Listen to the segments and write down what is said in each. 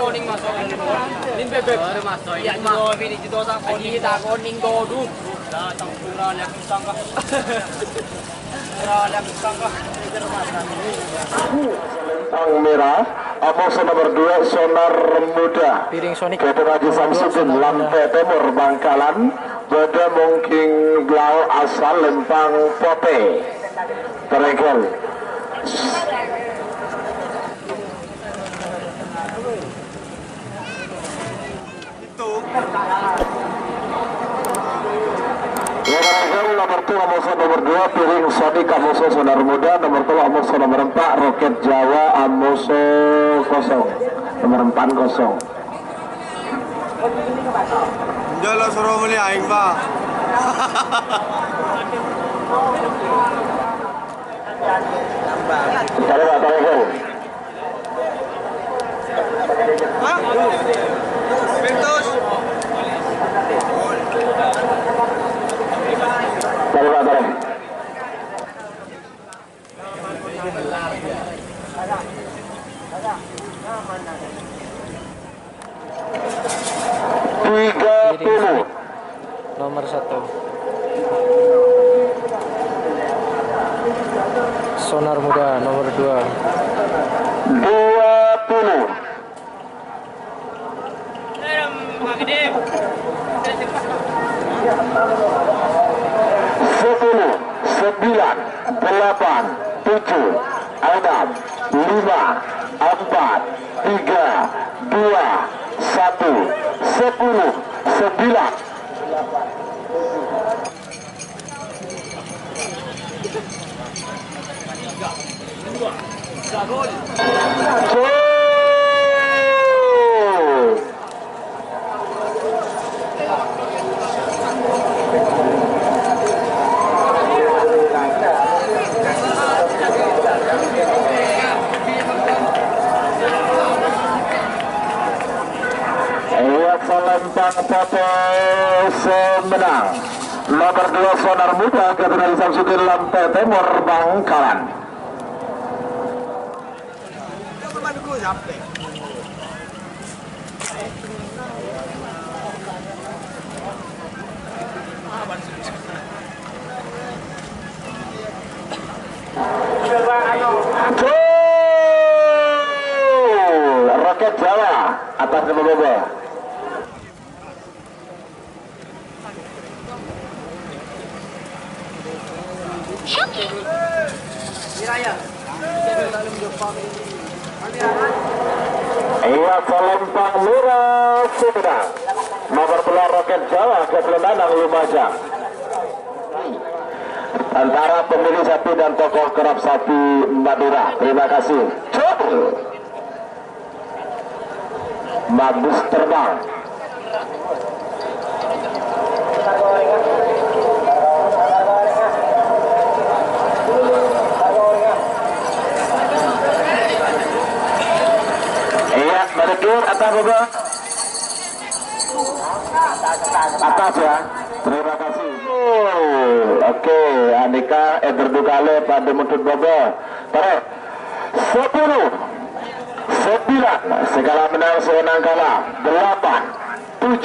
koning masuk nin bebek masuk ya no ini itu tak koning tak koning godu dah tak kurang yang sangka kurang yang sangka Selempang merah Amos nomor 2 Sonar Muda Piring Sonic Kedua Haji Samsudin Lampe Timur Bangkalan Bada Mungking Blau Asal Lempang Pote Teregel nomor 2 Amos nomor 2 Piring Sonic Amos Sonar Muda nomor 2 Amos nomor 4 Roket Jawa Amos kosong nomor 4 kosong Jalo suruh beli aing pak. Cari Pak Teregel Pintus. Cari Pak Teregel Piring Sonic 30 nomor 1 Sonar Muda nomor 2 20 10 9 8 7 6 5 4 3 2 1 10 9 Selempang Pote semenang nomor 2 Sonar Muda Kedua Haji Samsudin Lampe Timur Bangkalan. Roket Jawa atas nama Bobo. Iya Selempang Merah Sumedang nomor 2 Roket Jawa Kebelanang Lumajang. Antara pemilik sapi dan tokoh kerap sapi Madura. Terima kasih. Bagus terbang. Iya, berikur atas Bobo. Atas ya. Terima kasih. Oke, Andika Ederdukale pada Mutut Bobo. Tarik 10 9 segala menang sewenang kalah 8 7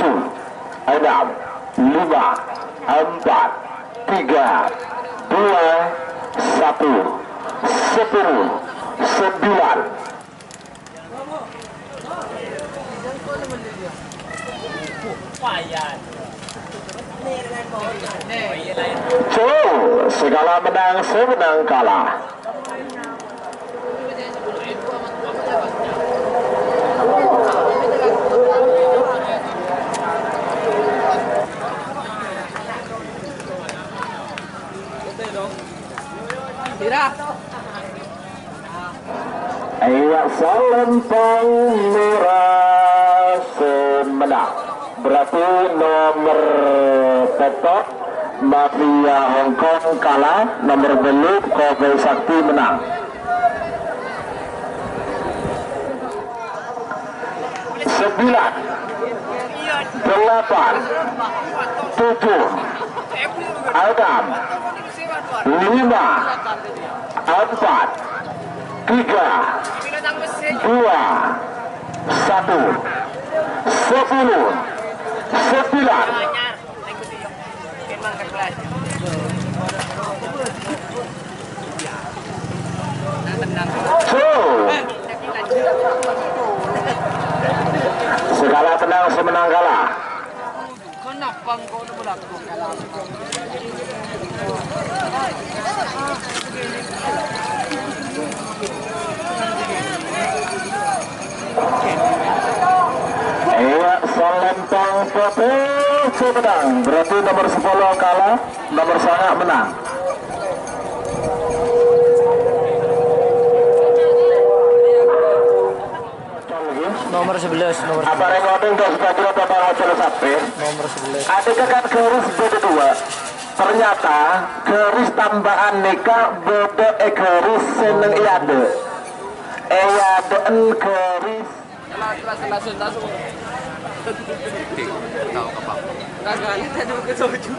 6 5 4 3 2 1 10 9 segala menang sewenang kalah. Iya Selempang Merah semenang. Berarti nomor petok Mafia Hongkong kalah, nomor belut Kobe Sakti menang. Sembilan 8 7 Adam 5 4 3 2 Segala tenang semenang kalah. Kenapa kau udah melakukan kalah? Iya, Salempang Putih menang. Berarti nomor 10 kalah, nomor 9 menang. Nomor 11, nomor Apa 11. recording ke sebagian total hasil sampai Nomor 11. ada kan garis beda 2. Ternyata garis tambahan nikah beda garis seneng iade. Iade garis Langsung. Tahu apa? Kagak ada tadi ke soju.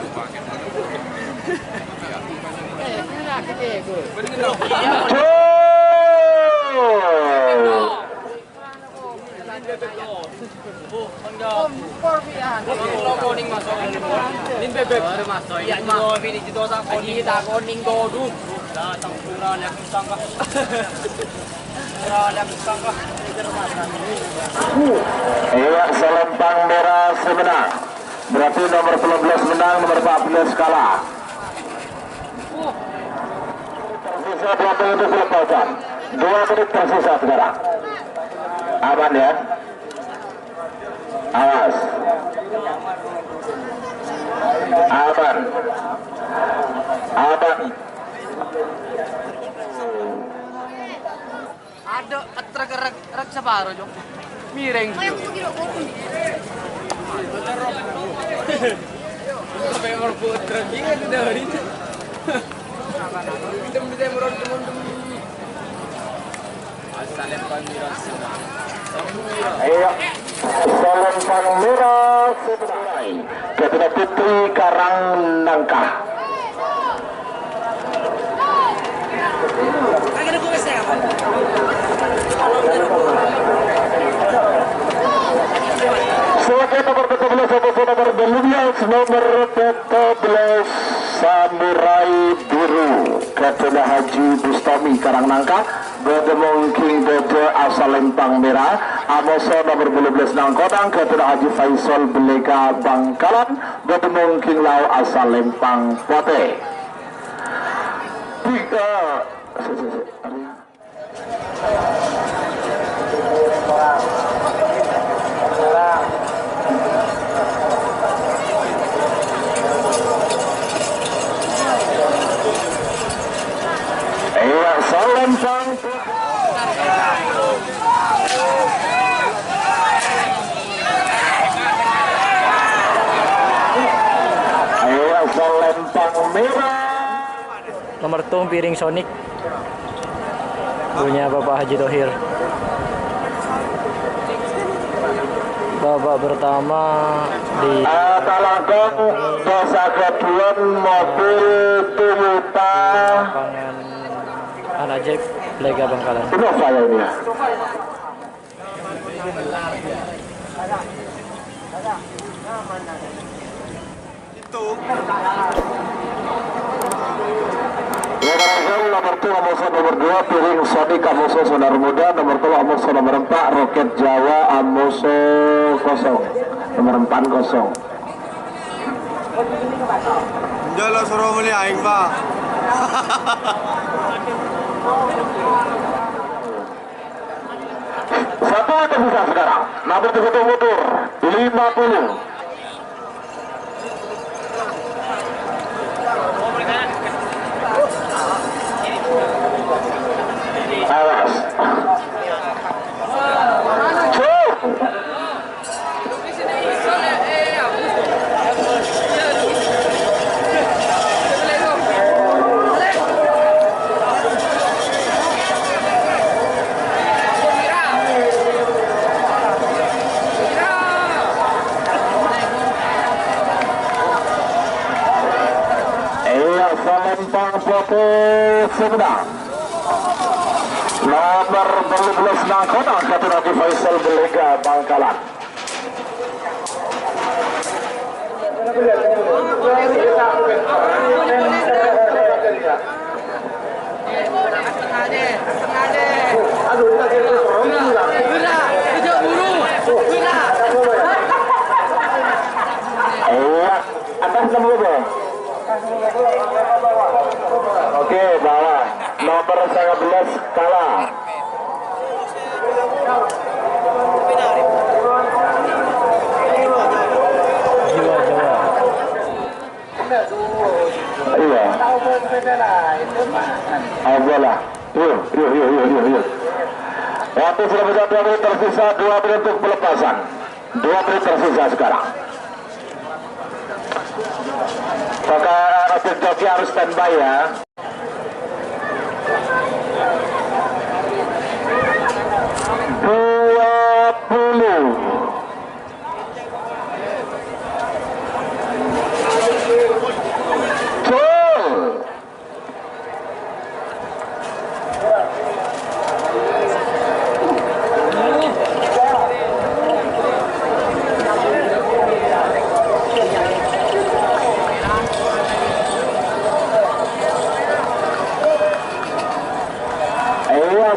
Iya, Salempang merah semenang. Berarti nomor 11 menang, nomor 14 kalah. Tersisa 2 menit pelepasan. 2 menit tersisa sekarang. Aman ya. Awas. Aman. Aman. Ada truk separuh jom. Miring. Sampai merebut truk ini dari itu. Kita merebut teman-teman. Salempang merah semua. Ayo, Salempang merah sebenarnya. Ketua Putri Karang Nangka. Sebagai nomor 14 atau nomor 12, nomor 14 Samurai Biru Ketua Haji Bustami Karangnangka Bodemong King Bode asal Lempang Merah Amoso nomor 12 Nangkodang Ketua Haji Faisal Belega Bangkalan Bodemong King Lau asal Lempang Pote 3 Iya, Salempang Iya, Salempang merah. Nomor tung piring Sonic. Punya Bapak Haji Thohir. Babak pertama di Talangkong desa keduan mobil Toyota lapangan Anajek Lega Bangkalan. Innova ya ini ya. Itu. Nomor 2 Amoso nomor 2 piring Sonic Amoso Sonar Muda nomor 2 Amoso nomor 4 Roket Jawa Amoso 0 nomor 4 0. Jalo suruh beli aing pak. Satu tersisa sekarang nomor 7 motor 50. Awas. Salempang Pote Sumedang Nomor 12 Nangkota Katuraki Faisal Belega Bangkalan. Atas nomor oke, bawah nomor 19 kalah. Jiwa Jawa. Iya. Ayolah. Yuk. Waktu sudah bisa 2 menit tersisa, 2 menit untuk pelepasan. 2 menit tersisa sekarang. Maka Rasul Joki harus standby ya.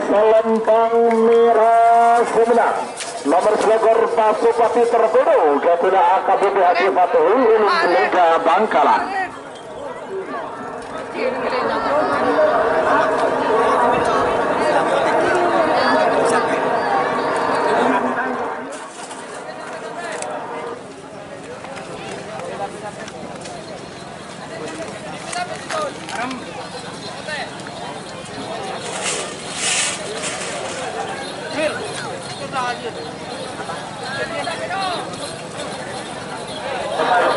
Selempang merah semenang nomor selekor Pasupati tertudu kepada AKBP Haji Fatul Liga Bangkalan.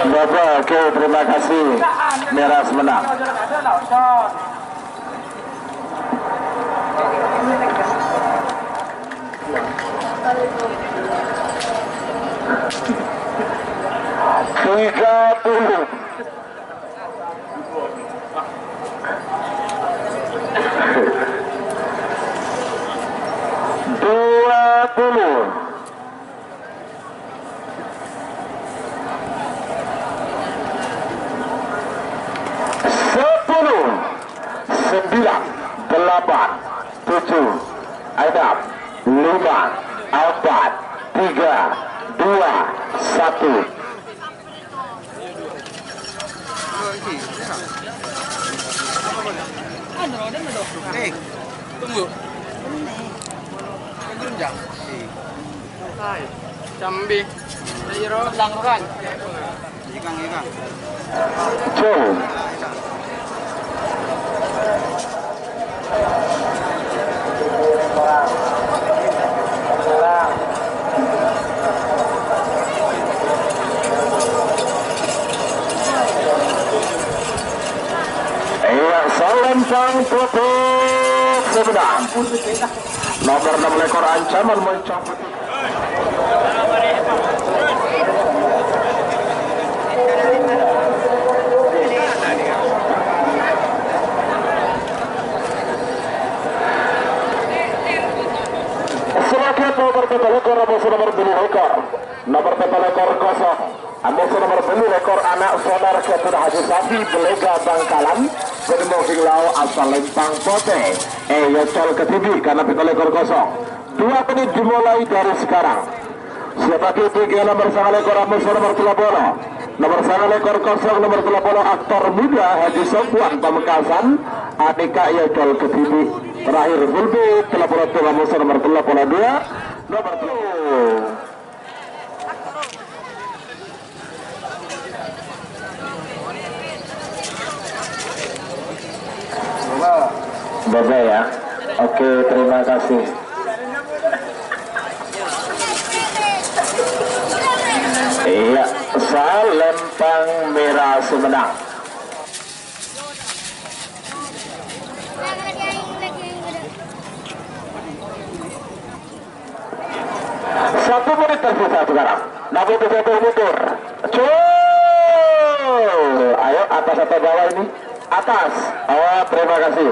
Bapak, oke, terima kasih. Merah semenang. Tiga puluh. Sembilan, 8, 7, 6, 5, 4, 3, 2, 1. Tunggu. Jambi. Zero langrukan. Ikan. Jauh. Selempang tutup sebenang. Nomor 6 lekor ancaman mencabut. Semakin nomor peta lekor musuh nomor 2 lekor. Nomor peta lekor kosong. Musuh nomor 2 lekor anak saudara Ketua Haji Safi Belega Bangkalan. Kedemong Hinglau asal Lempang Pote. Yocol ke TV karena peta lekor kosong. 2 menit dimulai dari sekarang. Siapa tiga nomor 9 lekor musuh nomor 30. Nomor 9 lekor kosong nomor 30 aktor muda Haji Sofwan Pamekasan. Adika Yocol ke TV. Terakhir Fulbi 32 musuh nomor 32. Nomor 2. Bapak ya. Oke, terima kasih. Iya, Selempang merah semenang. Satu menit tersisa sekarang. Nabi satu mundur. Ayo atas atau bawah ini? Atas. Oh, terima kasih.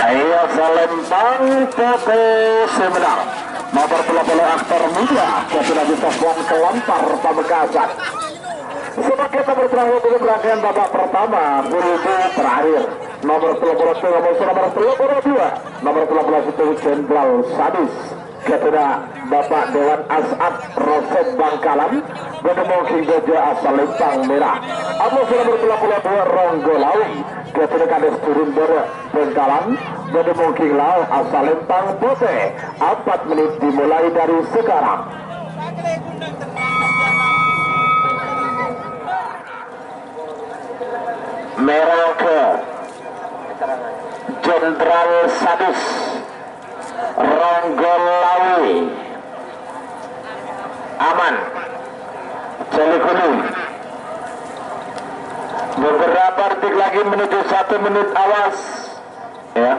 Ayo Salempang Pote Semenang. Nomor 20 aktor muda Kapten Agus Kelempar Pamekasan. Sebagai nomor terakhir untuk rangkaian babak pertama menuju terakhir. Nomor 30 nomor 32 nomor 13 itu Jenderal Sadis kepada Bapak Dewan As'ad Roset Bangkalan bertemu King Gajah asal Lempang Merah. Nomor 32 Ronggolawi kepada Kades Turun Bangkalan bertemu King Lau asal Lempang Pote. 4 menit dimulai dari sekarang. Merah ke Jenderal Sadis Ronggolawi aman Celikulu. Beberapa detik lagi menuju 1 menit, awas ya.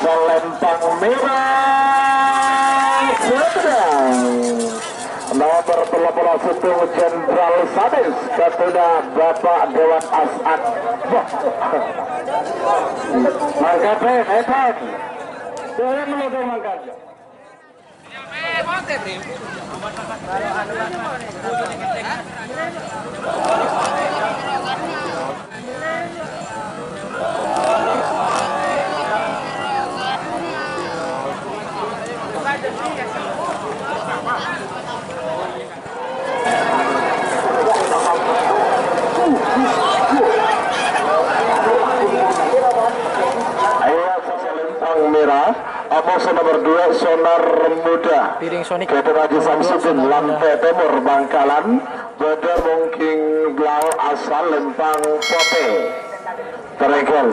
Lempang Merah sedang nomor 13 itu Jenderal Sadis kepada Bapak Dewan As'ad. Mangkat hebat. Jangan melodong mangkat. Merah, Amos nomor 2 Sonar Muda Piring Sonic Kapten Haji Samsudin Lantai Timur Bangkalan Bada Mungking Blau asal Lempang Pote Teregel.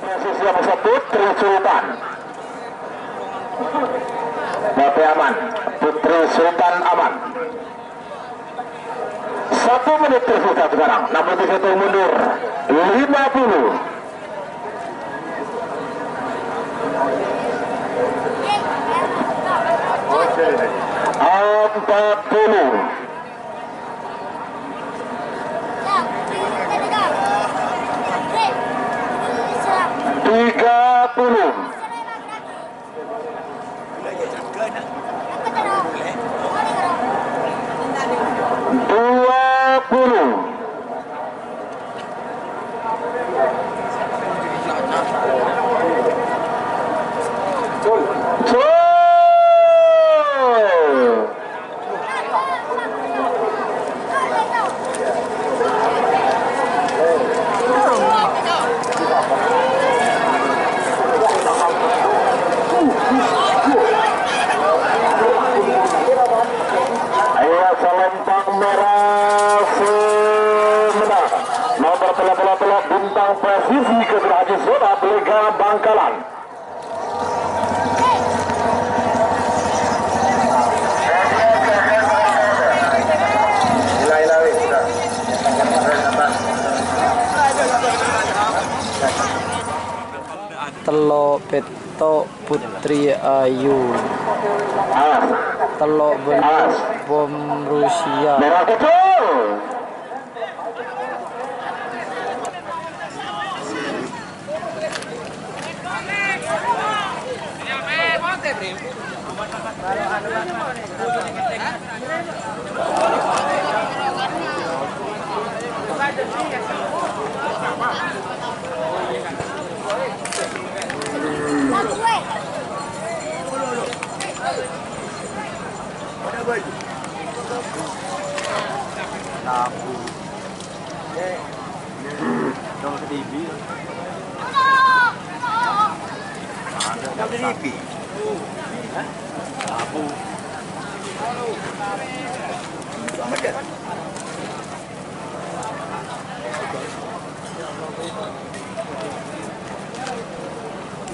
Posisi nomor 1 Putri Sultan Pote aman, Putri Sultan aman. 1 menit tersisa sekarang, namun disitu mundur 50 40 30 bintang presisi ke Haji Zona Belega Bangkalan. Telok Peto Putri Ayu Telok Bom Rusia Merah betul.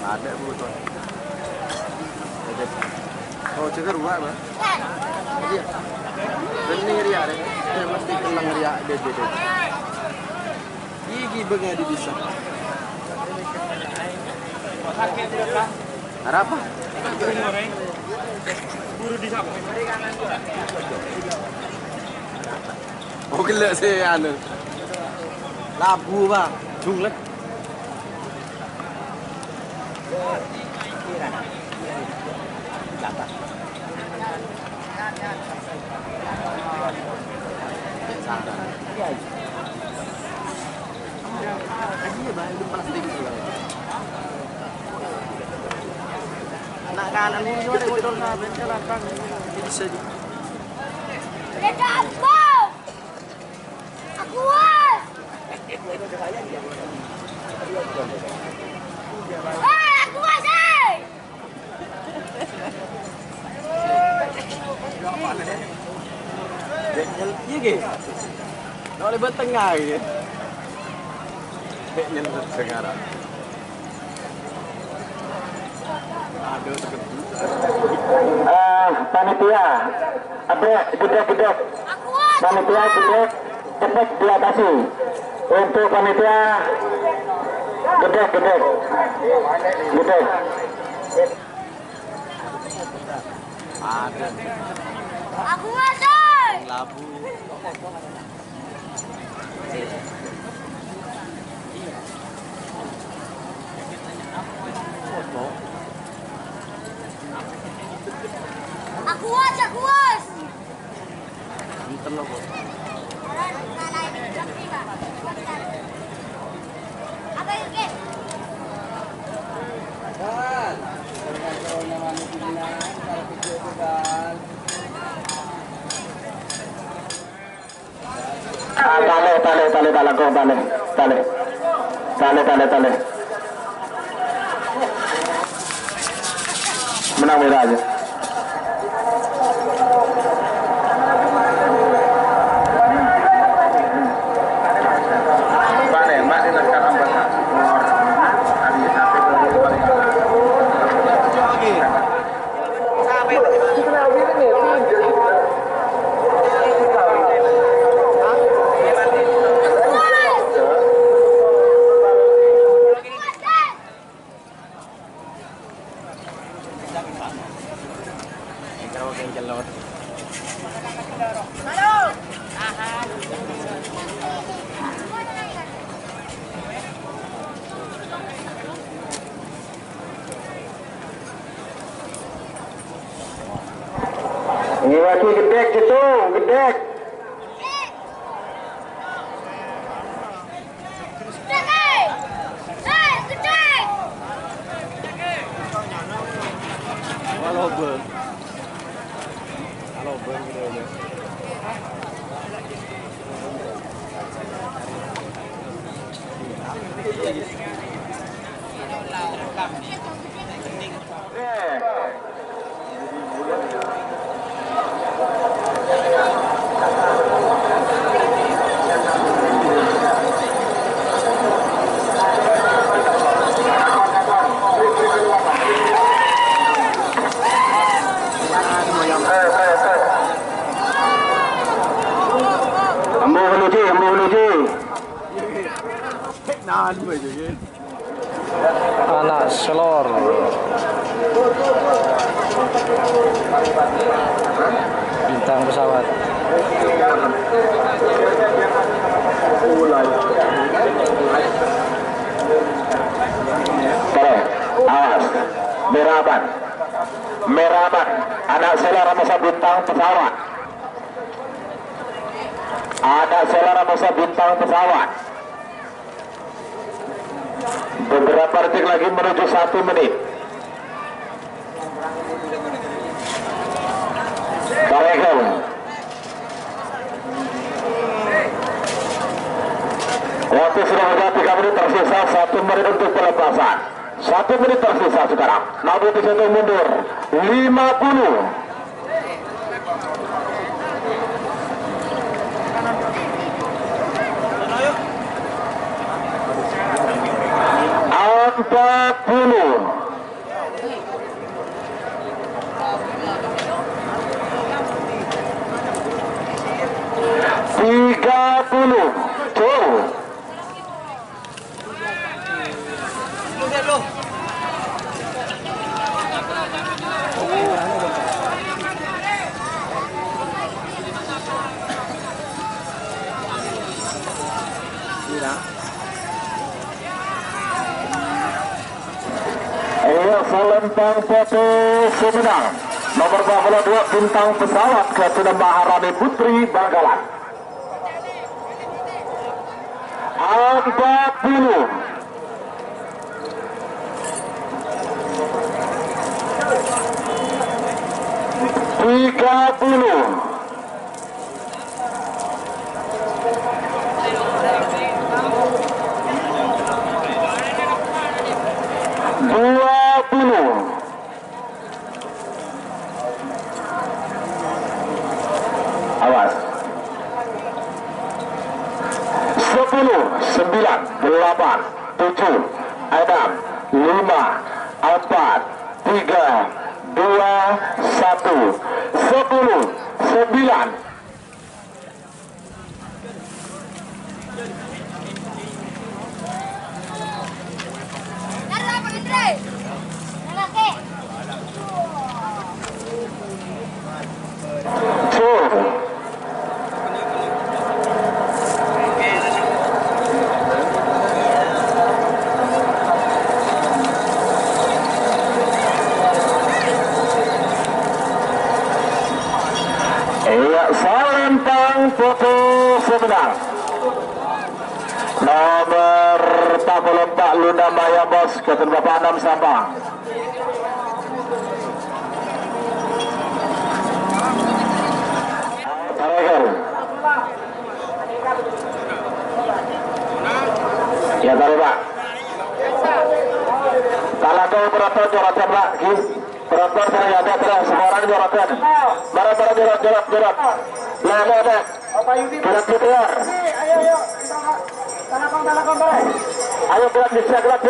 Ada bukan. Oh, cegar buat apa? Iya. Bening ria deh. Mesti kelang ria dede. Gigi benga di bisa. Ada apa? Buru di siapa? Oh, gila sih anu. Labu bang, junglet. Nak kanan ini juga ada motor sahabat celaka. Bisa di. Ada apa? Aku was. Aku was. Iya ke? Nak boleh bertengah ke? Kayaknya bertengah. Aduh, sakit. Panitia, ada gedek-gedek. Aku was. Panitia gedek, cepat diatasi. Untuk panitia gedek. Ada Aku was. labu. Aku was. Enten loh. Apa itu? Tale. Menang merah aja. Ini lagi gedek gitu, gedek. Halo bang. Gitu aja. Ambo menuju. Nahan gue juga. Anak selor. Bintang pesawat. Awas, Meraban, anak selera masa bintang pesawat. Ada selera masa bintang pesawat. Beberapa detik lagi menuju 1 menit. Baiklah. Waktu sudah berjalan 3 menit, tersisa 1 menit untuk pelepasan. 1 menit tersisa sekarang. Nabi bisa mundur 50. 40. 30. Tuh. Selempang foto Sumedang nomor 22 bintang pesawat Ketua Maharani Putri Bangkalan 40. 30. 20. Awas. 10, 9, 8, 7, 6, 5, 4, 3, 2, 1. 10, 9. Selempang foto Sumedang nomor 44 Luna Maya Bos Ketua Bapak 6 Sabang. Ya tarik Pak. Kalau kau berapa joratan Pak? Berapa saya ada terus semua orang joratan. Barang-barang jorot. Lah ada. Gerak keluar. Ayo. Ayo gerak bisa gerak.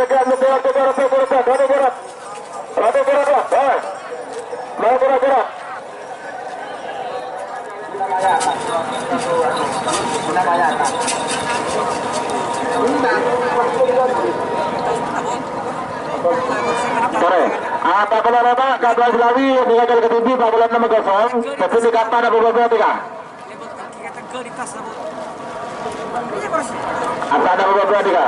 Sore, apa kalau apa K12 Lawi mengajar ke TV 46 tapi di kata ada beberapa tiga. Apa ada beberapa tiga?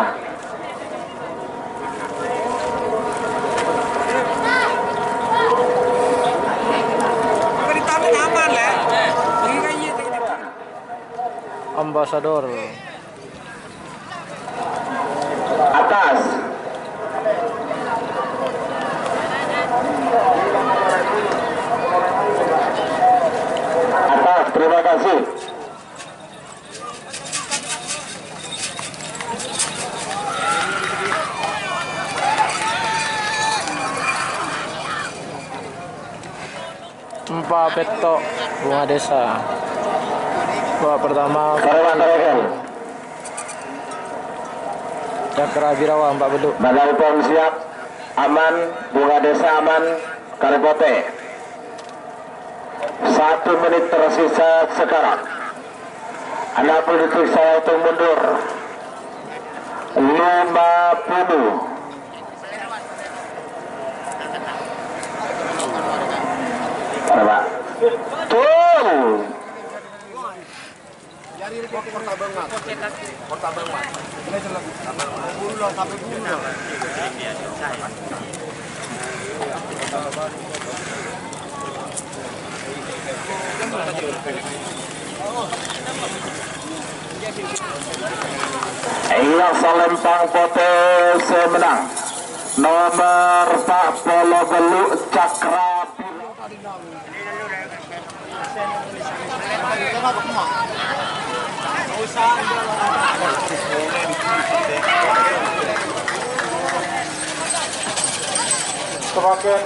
Ambasador atas. Terima kasih. Empat petok bunga desa. Babak pertama Cakra Birawa 4 beduk. Badal pom siap, aman, bunga desa aman, Karibote. 1 menit tersisa sekarang. 60 detik saya hitung mundur. 50. Pak. Tuh. Iya Selempang foto semenang nomor 40 Beluk Cakra semakin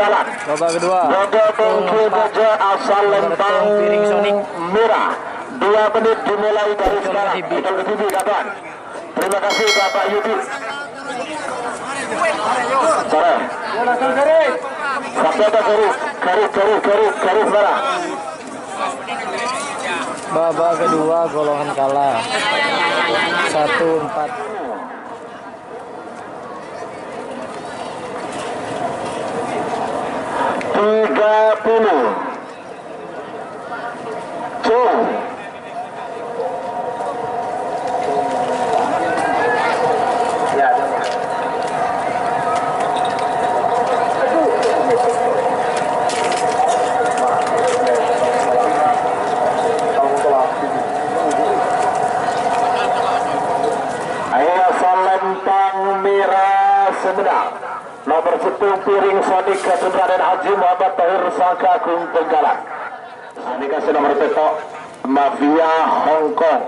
Bangkalan. Babak kedua. Bodobongki Bojo asal Lempang Piring Sonic. Merah. 2 menit dimulai dari sekarang. Betul ke TV kawan. Terima kasih Bapak Yudi. Sore. Sampai ada garis merah. Babak kedua golongan kalah. 1-4. 30. Lempang Merah Sumedang. Nomor 10 Piring Sonic Raden Haji Muhammad Tahir Sangka Agung Bengkalan. Ini kasih nomor petok Mafia Hongkong.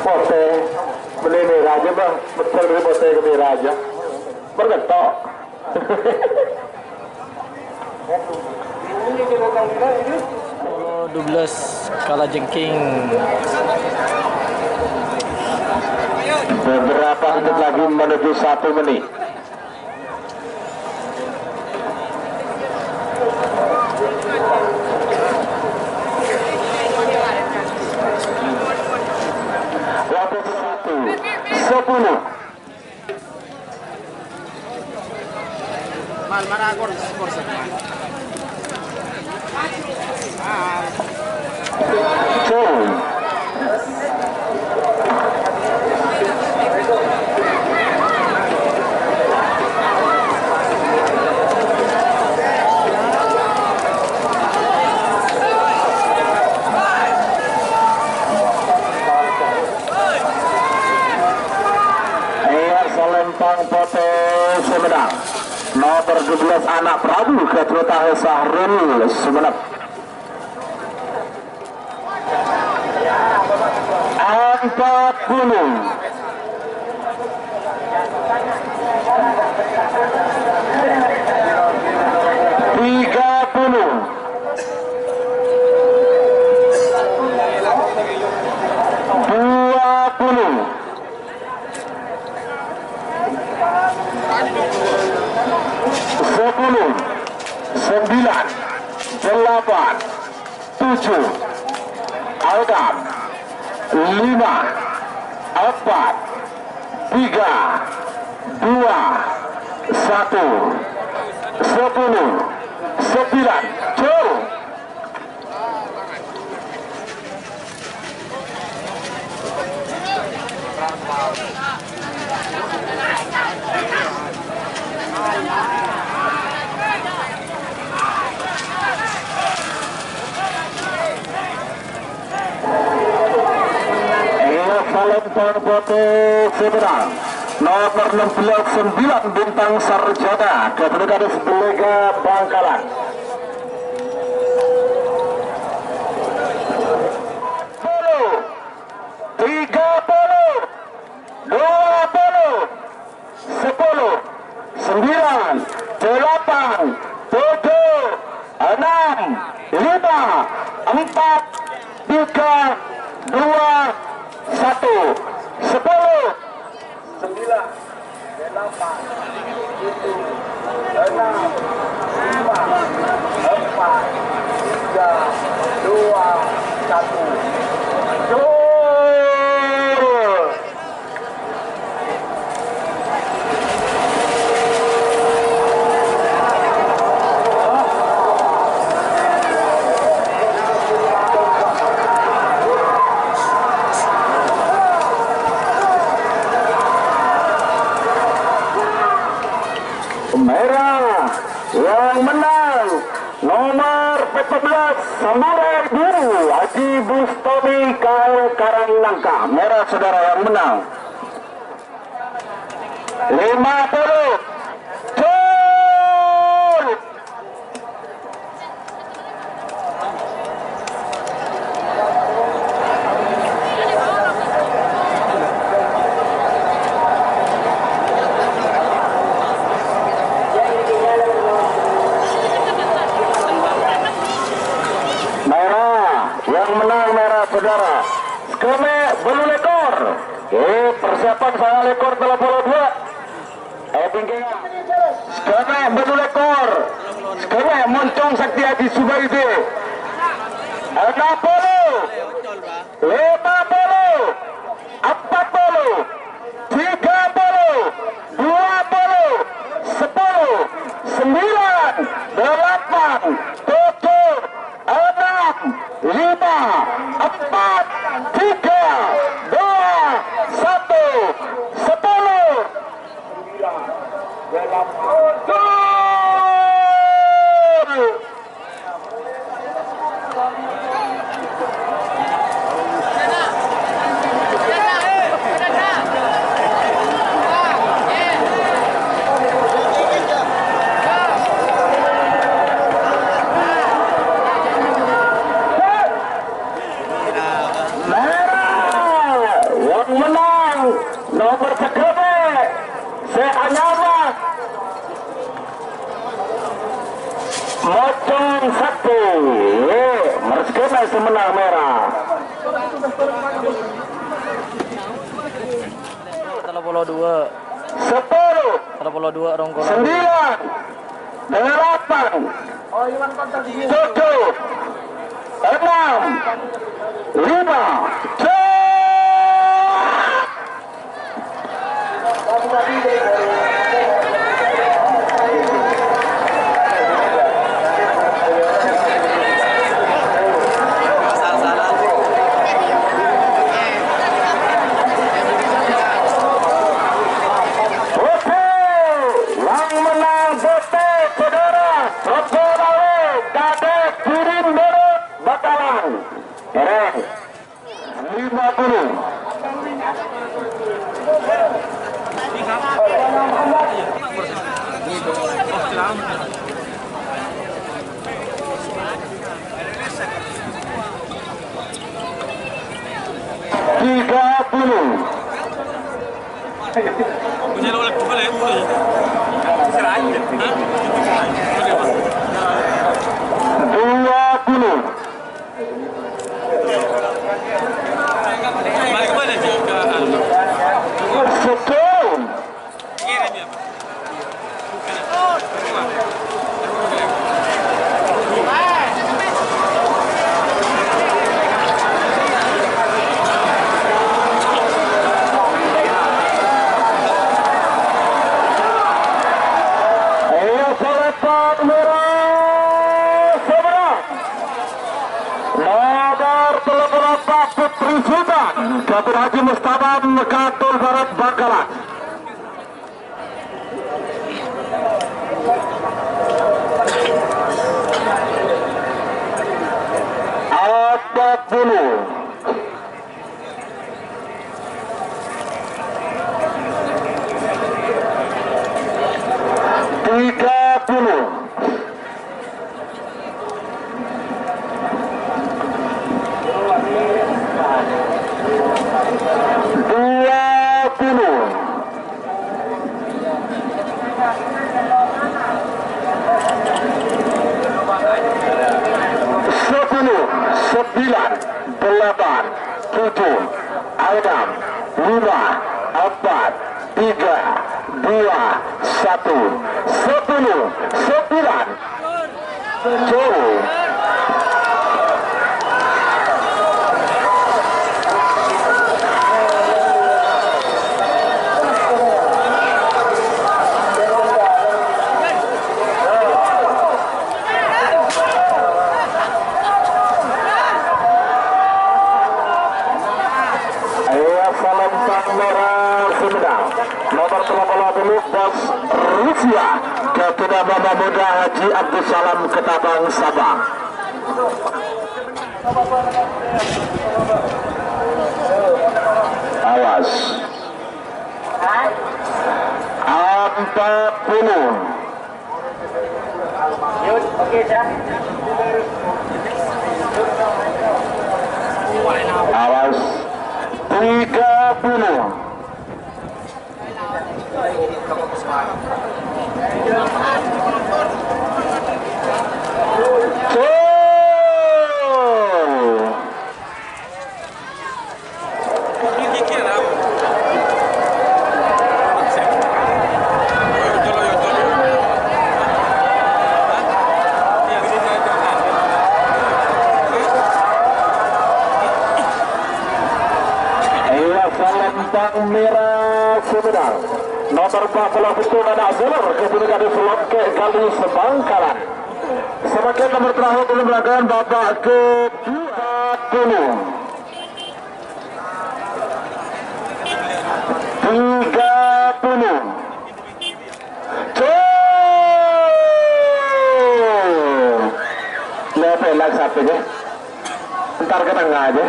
Pote beli merah aja bang, betul beli pote ke merah aja. Bergetok. 12 kalah jengking. Beberapa menit lagi menuju 1 menit. Waktu 10. Mana skor Lempang Pote Sumedang. Nomor 12 anak Prabu Ketua Sahrul Sumeneb. 40. 9. Lempang Pote Sumedang. Nomor 16 9 Bintang Sarjana Ketua Belega Bangkalan. Merah yang menang nomor 14 Samurai Biru Haji Bustami KL Karangnangka. Merah saudara yang menang 50. Persiapan sang lekor 32. Tingginya sekarang batu lekor sekarang moncong sakti hati Subaide 60 50 40 30 20 10 9 8 7 6 5 4 3 2 1 menang nomor segede seanyama mocong satu merskena semenang merah 32 10 32 Ronggolan 9 8 7 6 5 Putri Sultan Dapur Haji Mustabam Katul Barat Bangkalan. Ada dulu 30 Rusia Ketua Bapak Muda Haji Abdul Salam Ketabang Sabang. Awas 40 awas 30 40 Lempang Merah Sumedang. Nomor 40 betul ada Azhar ketika di slot ke kali Sebangkalan. Sebagai nomor terakhir dalam rangkaian babak ke-20. 30. Lepelak satu aja. Ntar ke tengah aja.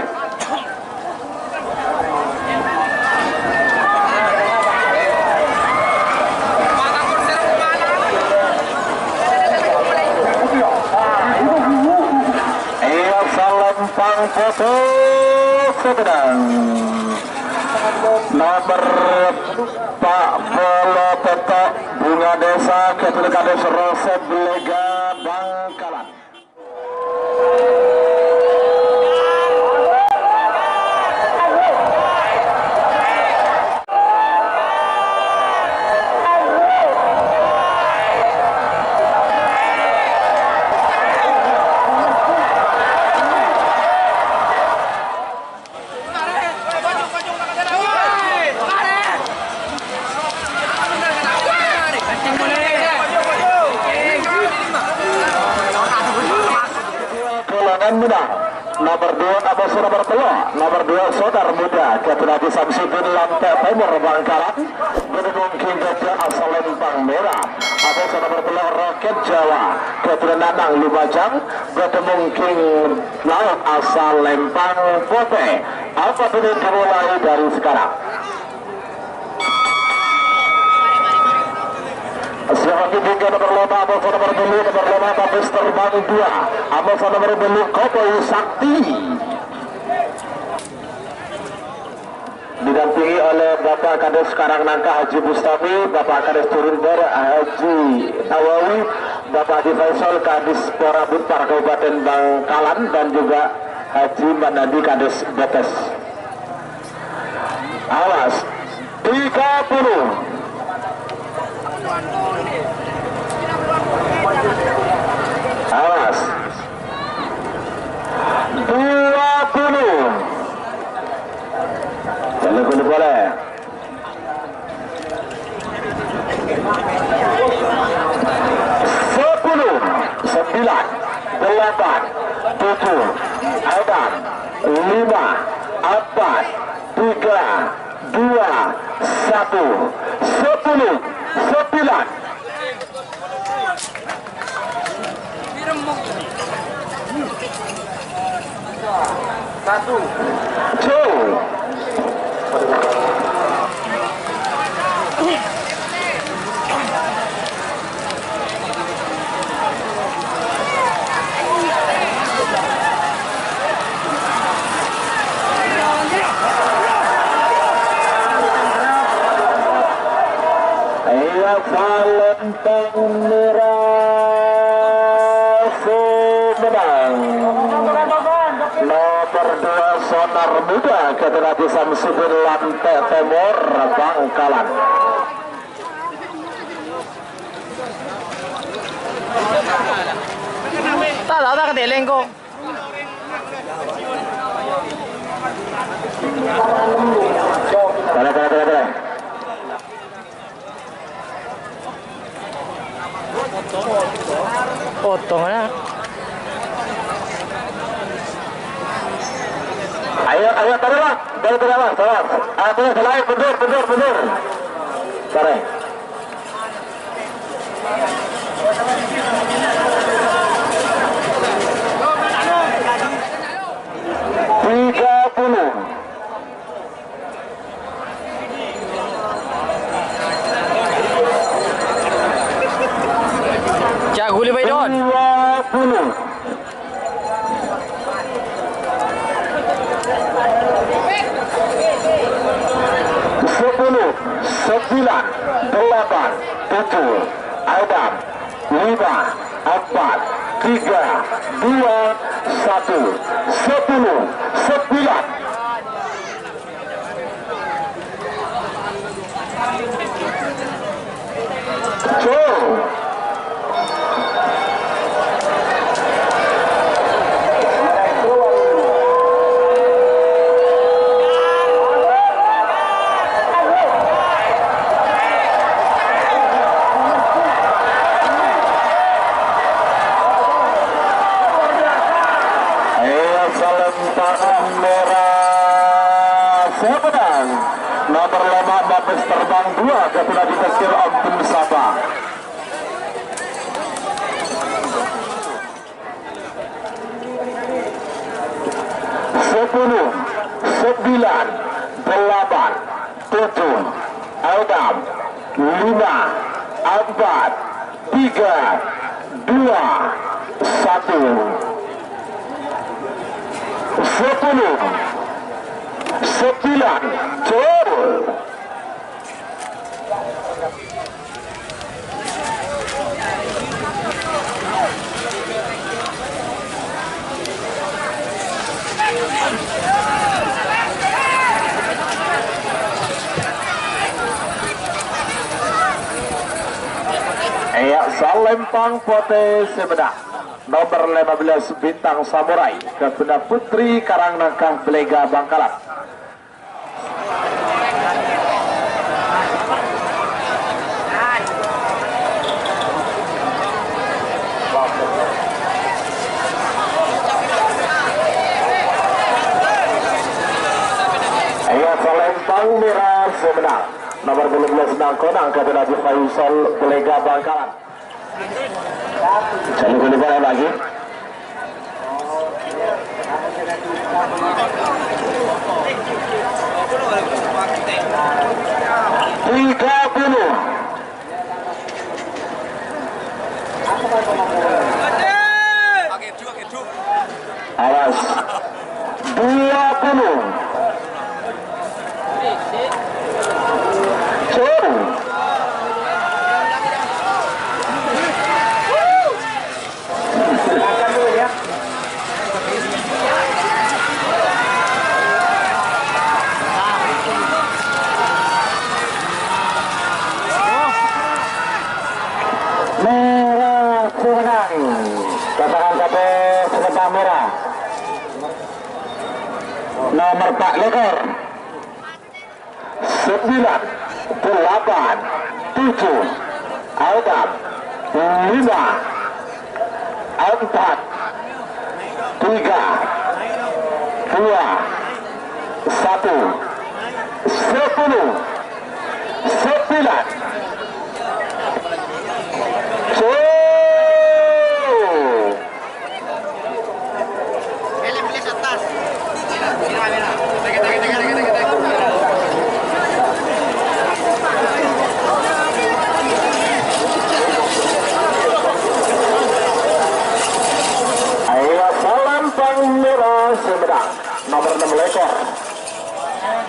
Lempang foto sedang nomor Pak Boloteto Bunga Desa ketika Desa Rosep Lega Bangkalan. Muda nomor 2 Abu Surabaya Telo, nomor 2 Saudara Muda Ketelati Samsudin Lantai Timur Bangkalan Gedung King Gajah asal Lempang Merah Abu Surabaya Telo Roket Jawa Ketelati Nanang Lumajang Gedung King Laut asal Lempang Pote. Apa ini dimulai dari sekarang. Siapa juga nomor 5 Amos nomor 2 nomor 5 Babes Terbang 2 Amos nomor 2 Kopoi Sakti didampingi oleh Bapak Kades Karangnangka Haji Bustami, Bapak Kades Turunber Haji Nawawi, Bapak Haji Faisal Kadis Porabut Par Kabupaten Bangkalan dan juga Haji Manadi Kades Betes. Awas 30. Awas 20. Boleh. 10, 9, 8, 7, 6, 5, 4, 3, 2, 1, sepuluh, 9. Satu. Lempang Merah Sumedang nomor 2 Sonar Muda Ketelati Samsudin Lantai Timur Bangkalan. Tak kedeleng kok. Tara. Potongnya. Ayo tarik lah, salah. Selain mundur. Tarik. 30. Guli Baidon 20. 10, 9, 8, 7, Adam 5, 4, 3, 2, 1, 10, 9. Semenang nomor 5 Mabes Terbang 2 kepada Dikasir Abdul Sabah. 10, 9, 8, 7, 6, 5, 4, 3, 2, 1. 10, 9, turun. Salempang Pote Semedak nomor 15 Bintang Samurai kepada Putri Karangnangka Belega Bangkalan. Salempang Merah Semedak nomor 12 Nangkonang kepada Faisal Belega Bangkalan. Jangan lupa lagi. Tiga puluh. Awas. 20. Merah nomor 4 lekor 9, 8, 7, 6, 5, 4, 3, 2, 1, 10, 9. Nomor 6 lekor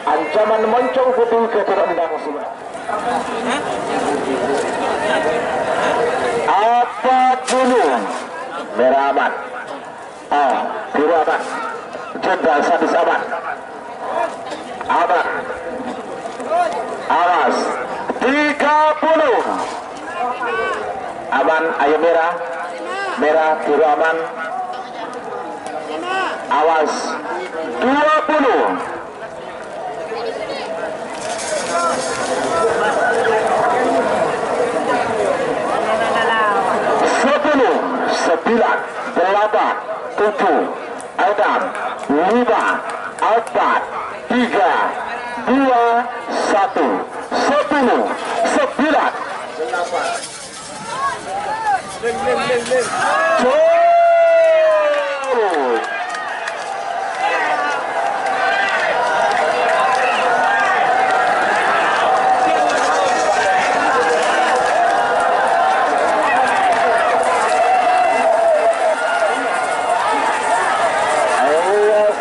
ancaman moncong putih ke terendang Sumedang. Apa dulu merah aman, biru aman, jenderal sadis aman, aman, awas 30 aman, ayo merah, merah biru aman, awas 20. 9, 8, 7, 6, 5, 4, 3, 2, 1, 10, 9.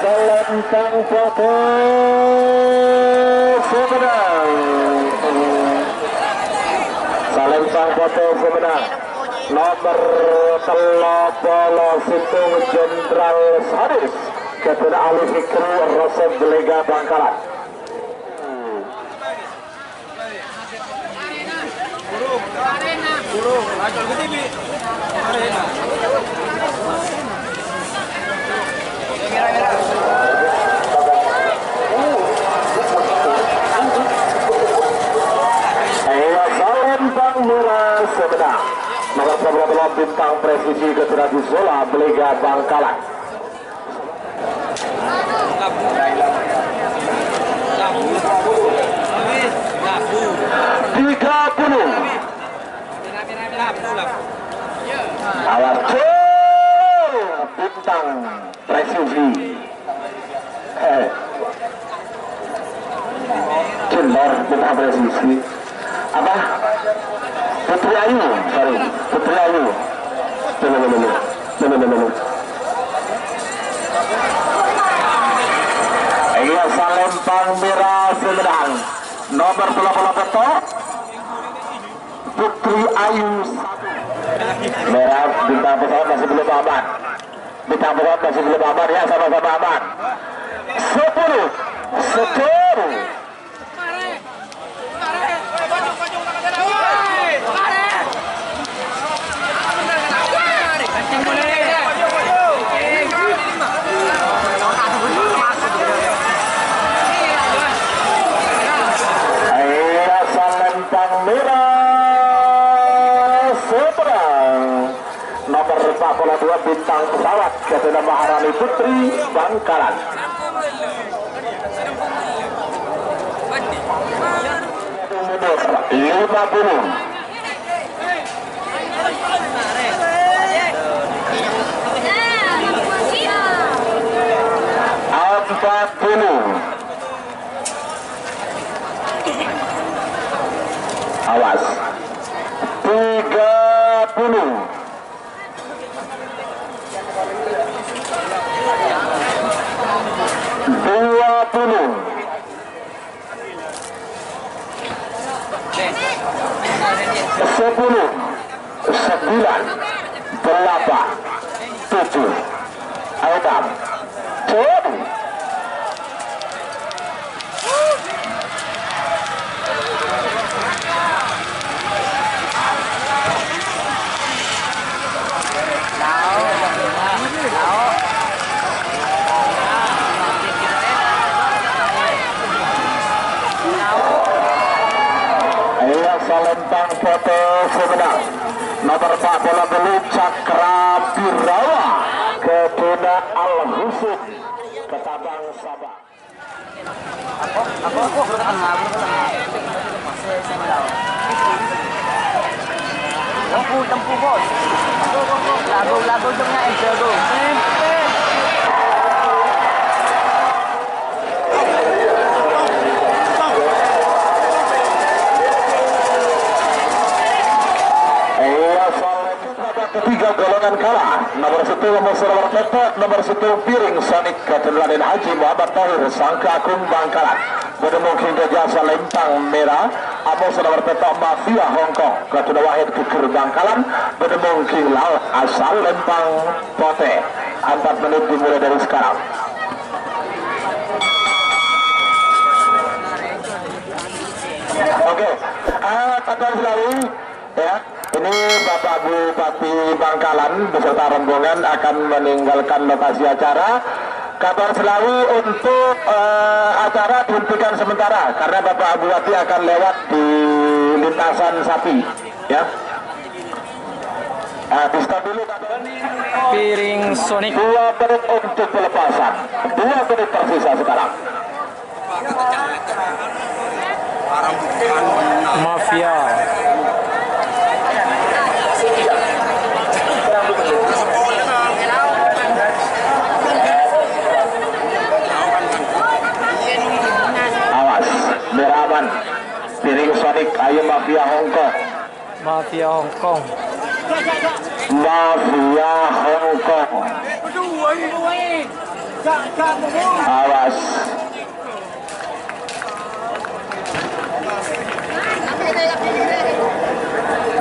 Salempang Pote Semenang. Salempang Pote Semenang nomor 13 Situng Jenderal Sadis kepada Ali Fikri Rasad Belega Bangkalan. Salempang Merah Semenang nomor 11 Bintang Presisi kepada Zola Belega Bangkalan. bintang presisi Cilor bintang presisi apa Putri Ayu, sorry Putri Ayu Iya Salempang Merah Sumedang nomor 20 foto Putri Ayu merah bintang pesawat masih belum aman, bintang pesawat masih belum aman ya, sama-sama aman. 10 nomor 42 bintang pesawat Ketua Maharani Putri Bangkalan. Nomor 50 awas 30 10 9 8 7 6 7 Salempang foto Sumedang nomor 40 Cakra Birawa Keduna Al-Husuk Ketabang Sabah. Aku tempuh bos. Lagu jamnya aja go. Ketiga golongan kalah nomor 1 nomor Tetot nomor 1 Piring Sonic Ketenladen Haji Muhammad Tahir Sangka Agung Bangkalan Bedemung hingga jasa Lempang Merah Amos nomor Tetot Mafia Hongkong Ketua Wahid Keker Bangkalan Bedemung King Lal asal Lempang Pote 4 menit dimulai dari sekarang. Oke, Tatan Selawi ya. Ini Bapak Bupati Bangkalan beserta rombongan akan meninggalkan lokasi acara. Kabar Selawi untuk acara dihentikan sementara karena Bapak Bupati akan lewat di lintasan sapi, ya. Di stop dulu kabar. Piring Sonic 2 menit untuk pelepasan. 2 menit tersisa sekarang. Mafia. Beraman Piring Sonic Ayo Mafia Hongkong. Mafia Hongkong. Mafia Hongkong. Awas.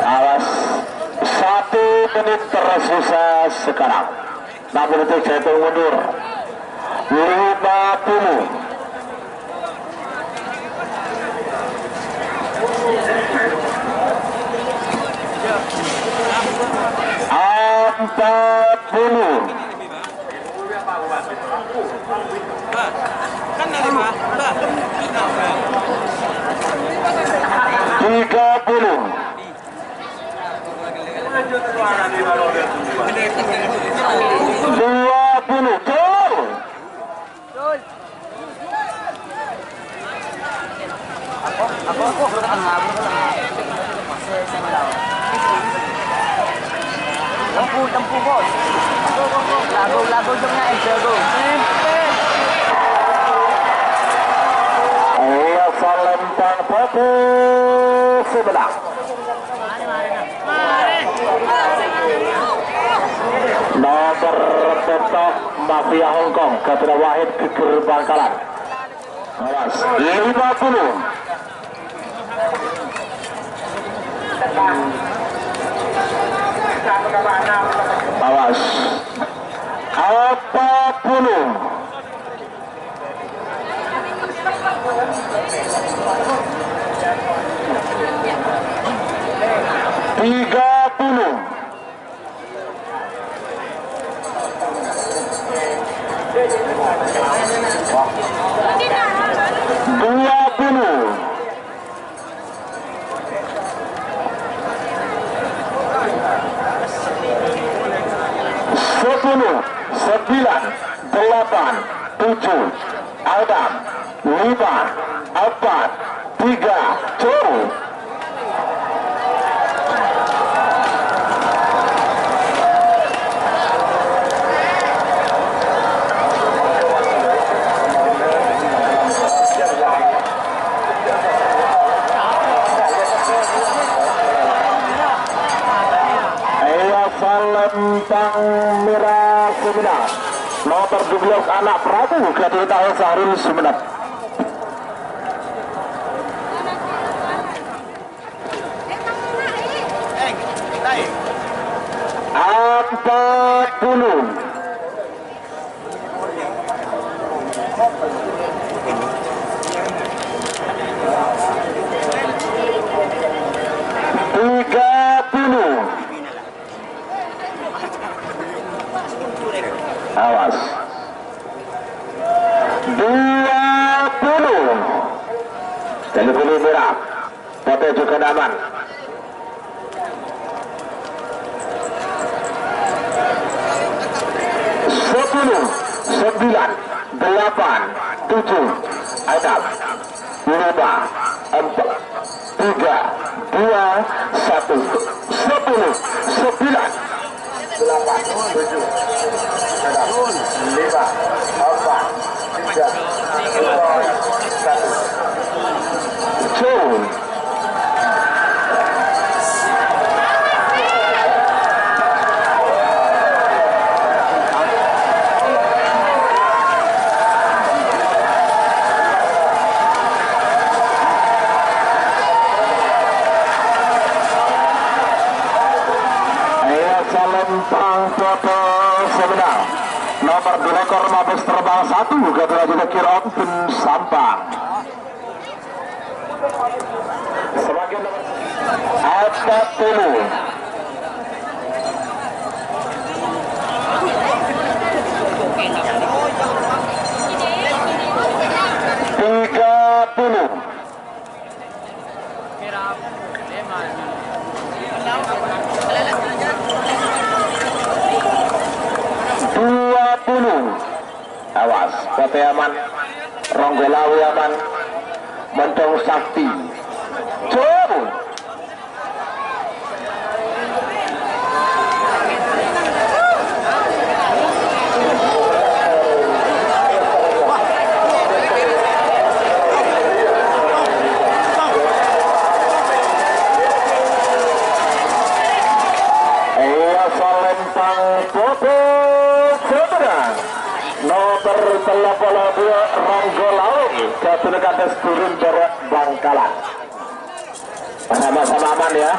Awas. 1 menit tersisa sekarang. 6 menit jatuh mundur. 50. Empat puluh. Tiga puluh. 20. Tempuh bos. Lagu-lagu jomnya yang jago. Iya, salempang foto sebelah. Nomor petok Mafia Hongkong kepada Wahid Fikir Bangkalan. Awas 50. Awas 40. Tiga puluh. Dua puluh. Sepuluh. Sembilan. Delapan. Tujuh. Adam. Lima. Empat. Tiga. Cukup. Lempang merah Sumenep nomor 12 anak Prabu Ketua Sahrul Sumenep. Empat puluh. Awas 20. Telepon merah foto juga aman. 10, 9, 8, 7, Adam 5, 4, 3, 2, 1, 10, 9, 8, 7, Adam 5, 4, 3, 2, 1. Jom. Lempang foto Semenang nomor direkor Mabes Terbang 1 Gatot Raja Kiron Pun Sampang sebagai nomor 40. Awas, Kote aman, Ronggolawi aman, Mentong Sakti. Jom. Lempang foto Semenang nomor 32 Ronggolawi Ketunegates turun dari Bangkalan. Sama-sama aman ya.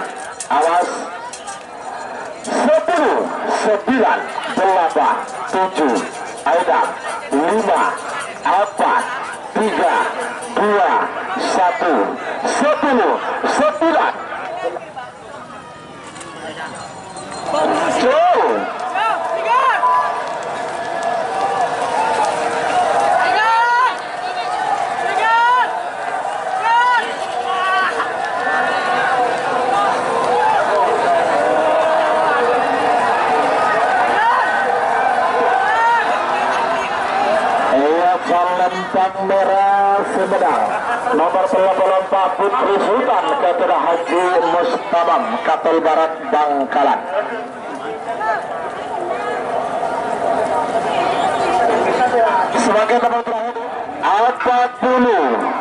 Awas 10, 9, 8, 7, Adam 5, 4, 3, 2, 1, 10, 9. Jom. Lempang merah Semenang nomor 34 Putri Sultan Ketua Haji Mustamam Kapel Barat Bangkalan. sebagai nomor terakhir 40.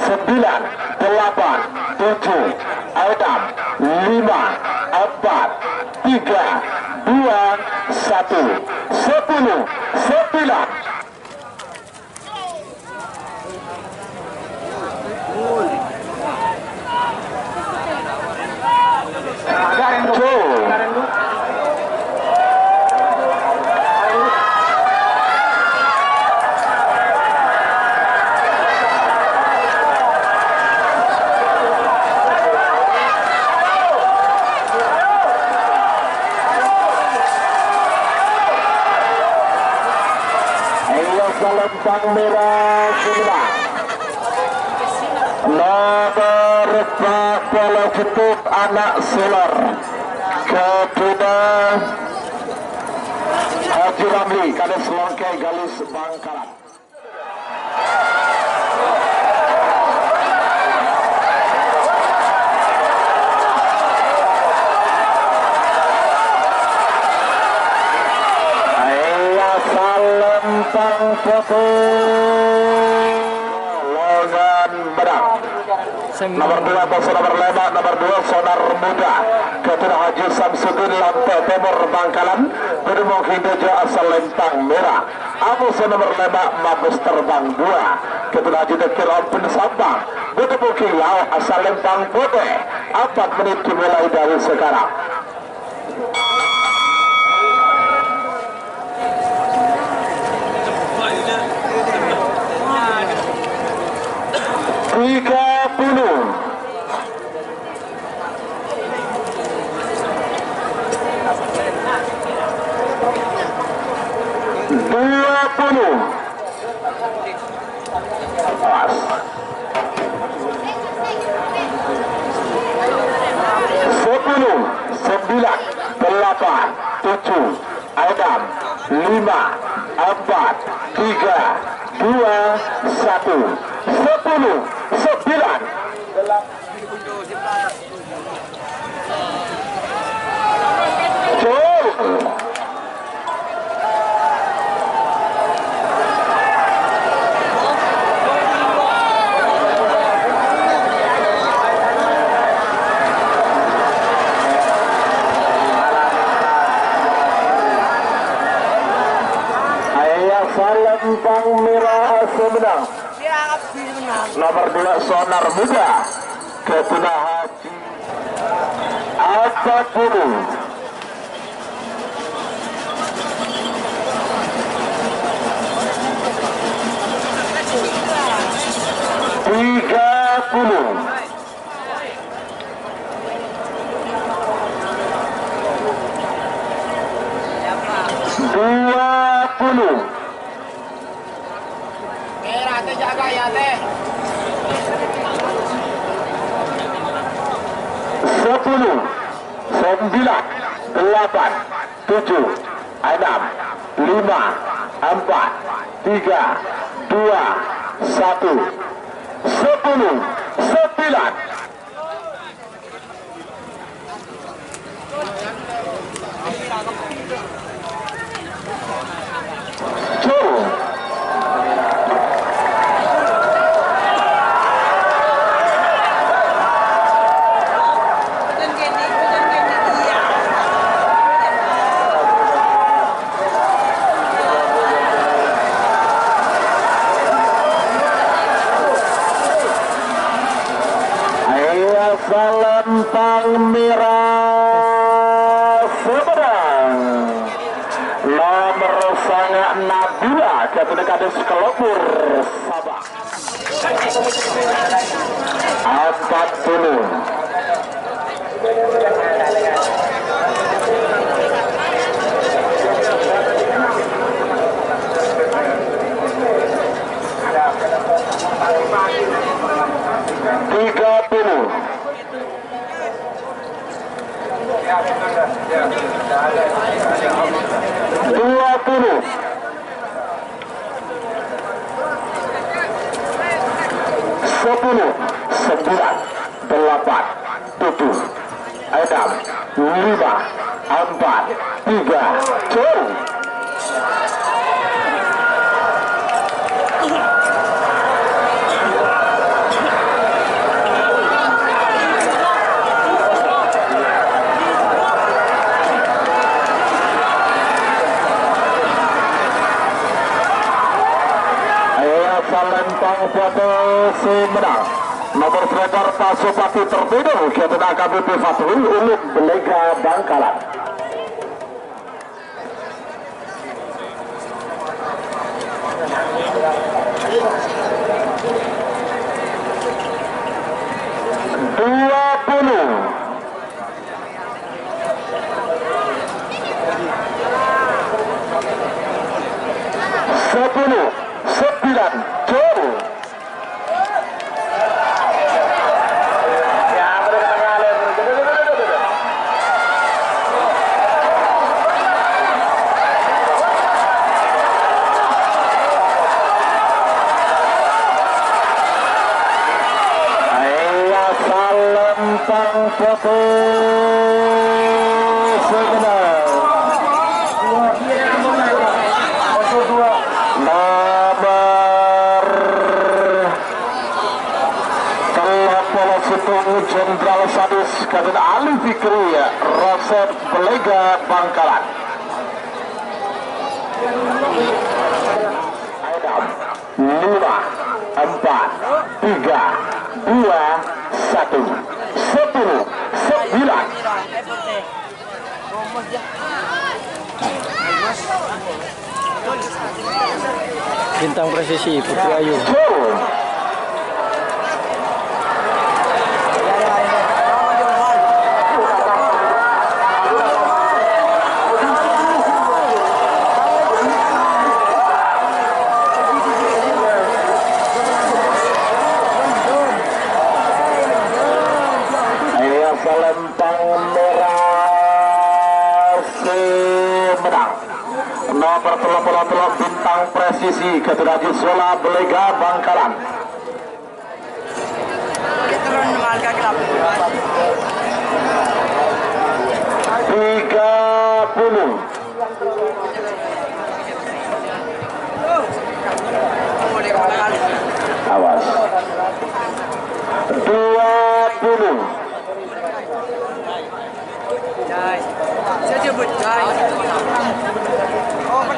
Sembilan, delapan, tujuh, enam, lima, empat, tiga, dua, satu, 10, 9. Selempang merah sembilan nomor 4 Jutup anak Solar kedua Haji Ramli Kades Longkai Galis Bangkalan. Salempang foto Logan Bedang nomor 2 atau nomor 5 nomor 2 Sonar Muda Ketua Haji Samsudin Lampe Timur Bangkalan Kedemong Hindojo asal Lempang Merah Abu nomor 5 Mabes Terbang 2 Ketua Haji Dekir Open Sabang Kedemong Kilau asal Lempang Putih 4 menit dimulai dari sekarang. Sembilan, delapan, tujuh, enam, lima, empat, tiga, dua, satu, 10, 9. Salempang merah semenang nomor 2 Sonar Muda Ketua Haji 40 20 jaga ya teh 10, 9, 8, 7, 6, 5, 4, 3, 2, 1, 10, 9. Salempang merah seberang nomor sangat Nabila Ketua Kades Kelopur Sabang 40 10, Salempang foto Sumedang. Nomor striker Pasopati tertidur Kapten AKBP Fatul Ulum Belega Bangkalan. Foto Sumedang. Nomor telepon Situng Jenderal Sadis Kapten Ali Fikri Roset Belega Bangkalan. Adam 5 4 3 2 1 10 9. Bintang presisi Putri Ayu. Salempang merah Sumedang. Nomor telepon bintang presisi Kapten Haji Zola Belega Bangkalan. 30. Awas. 20.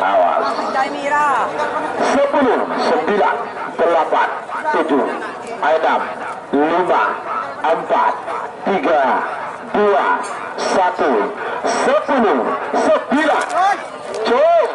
Awas. 10 9 8 7 Adam 5 4 3 2 1 10 9. Cuk.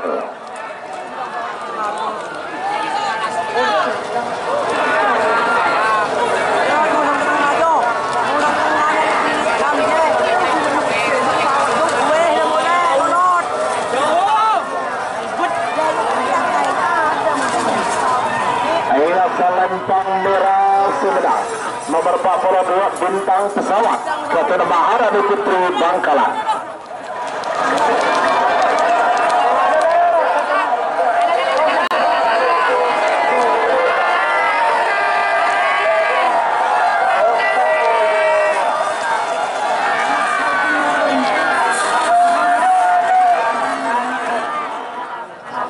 Salempang merah Sumedang. Nomor 42 bintang pesawat Kapten Maharani Putri Bangkalan.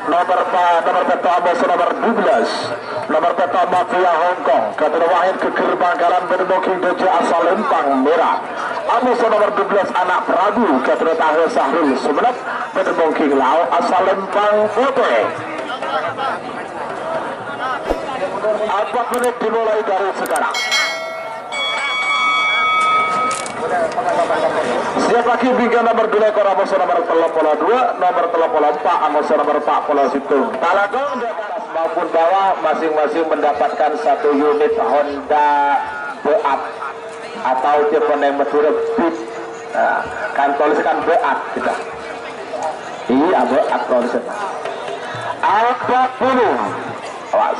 Nomor peta Amos nomor 12. Nomor peta Mafia Hongkong Kapten Wahid Keker Bangkalan Berboking DJ asal Lempang merah. Amos nomor 12 anak Prabu Kapten Tahir Sahrul Sumenep Berboking Lau asal Lempang Putih. 4 menit dimulai dari sekarang. Siap lagi bingkai nomor 2 ekor Amos nomor 32, nomor 34 Amos nomor 40 situ. Talagong di atas maupun bawah masing-masing mendapatkan 1 unit Honda Beat atau Jepone Madura Beat. Nah, kan tuliskan Beat kita. Iya Beat tuliskan. 40. Awas.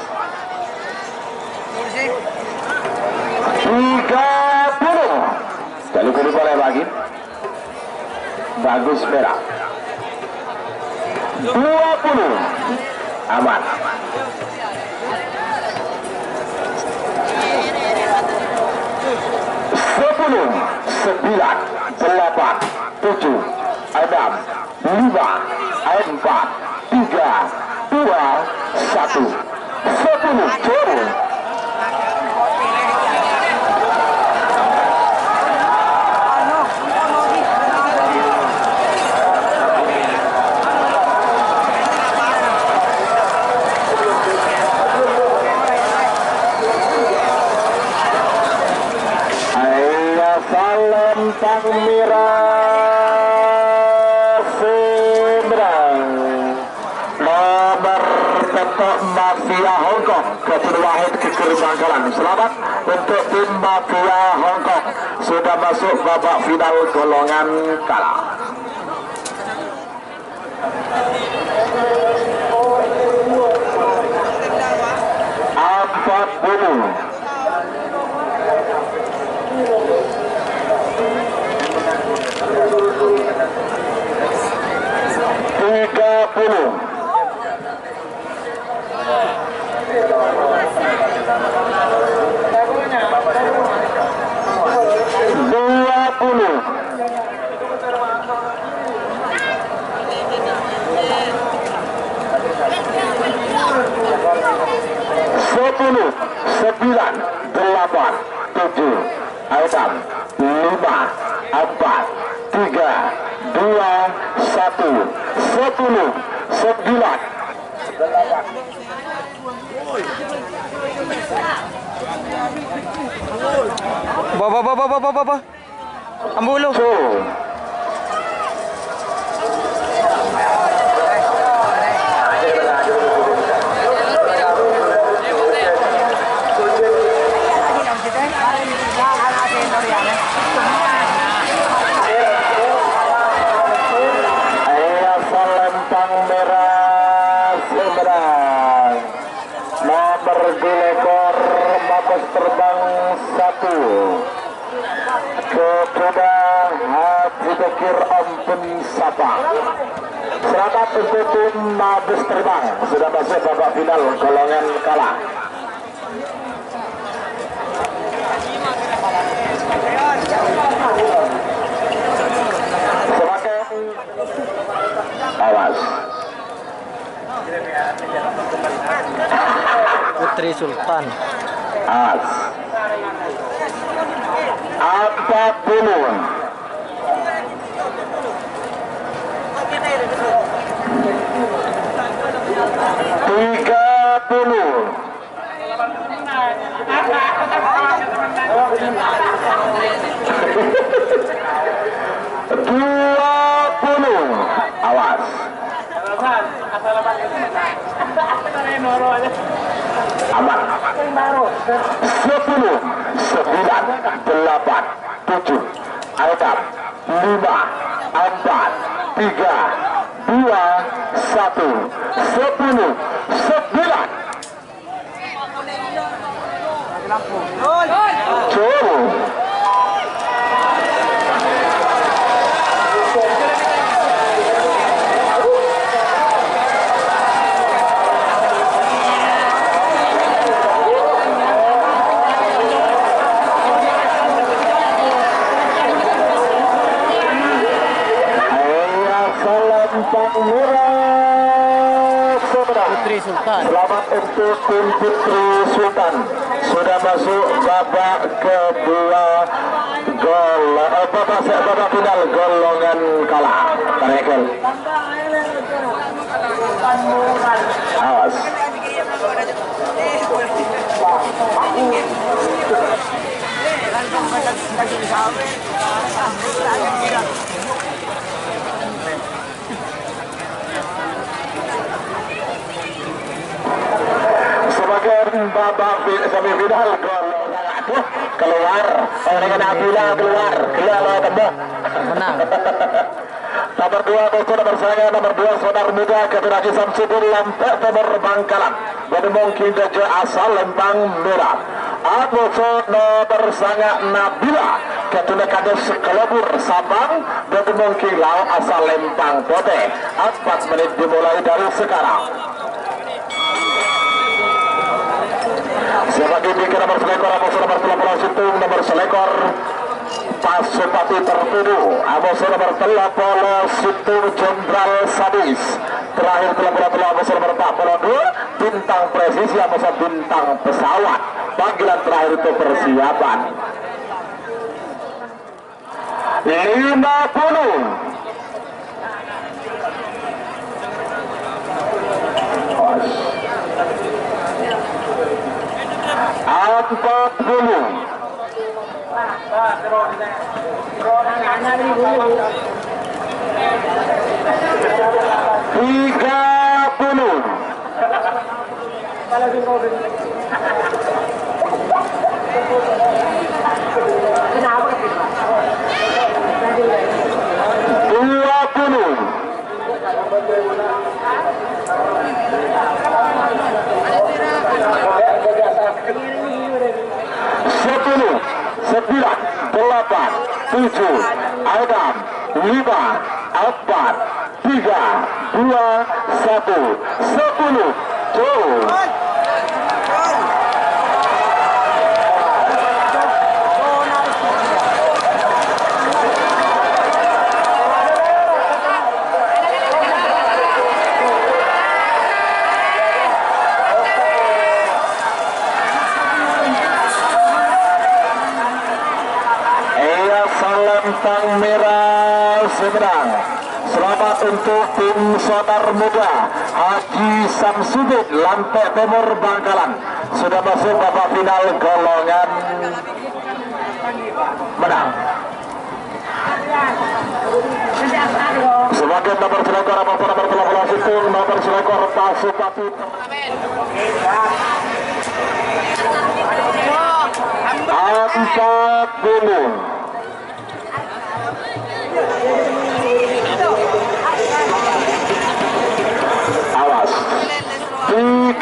Kali kudu boleh lagi. Bagus merah. 20. Aman. 10, 9, 8, 7, 6, 5, 4, 3, 2, 1. 10 turun. Lempang merah seberang nomor Tetok Mafia Hongkong Ketua Wahid Keker Bangkalan. Selamat untuk tim Mafia Hongkong sudah masuk babak final golongan kalah. Empat puluh. 10, 9, 8, 7, 6, 5, 4, 3, 2, 1, 10, 9. Baba. Ambulo. Terbang 1 kepada Haji Bekir Ampun Sapa. Selamat untuk tim Mabes Terbang sudah masuk babak final golongan kalah. Semakin awas. Putri Sultan. 40. 20. Awas. Aman. 10, 9, 8, 7, 6, 5, 4, 3, 2, 1, 10, 9. Turun. Putri Sultan. Selamat untuk tim Putri Sultan sudah masuk babak kedua babak final golongan kalah. Tarekel. Awas. Babak semifinal keluar dengan Abdullah keluar tembok Menang. nomor 2 bocor bersaya nomor 2 saudara muda Ketua Samsudin Lampek nomor Bangkalan dan mungkin saja asal Lembang Merah Aboso nomor sangat Nabila Ketuna Kades Kelebur Sabang Betemong Kilau asal Lempang Pote. 4 menit dimulai dari sekarang. Sebagai bikin nomor selekor Aboso nomor 30 Situng nomor selekor Pasupati tertuduh Aboso nomor 30 Situng Jenderal Sadis. Terakhir telah Aboso nomor 42 Bintang Presisi Aboso Bintang Pesawat. Panggilan terakhir itu persiapan 50 Lempang Merah Semarang. Selamat untuk tim Sotar Muda Haji Samsudin Lampek Timur Bangkalan sudah masuk babak final golongan menang. Sebagai nomor selekor nomor 13 Situng nomor selekor Pasupati 40. Awas 30.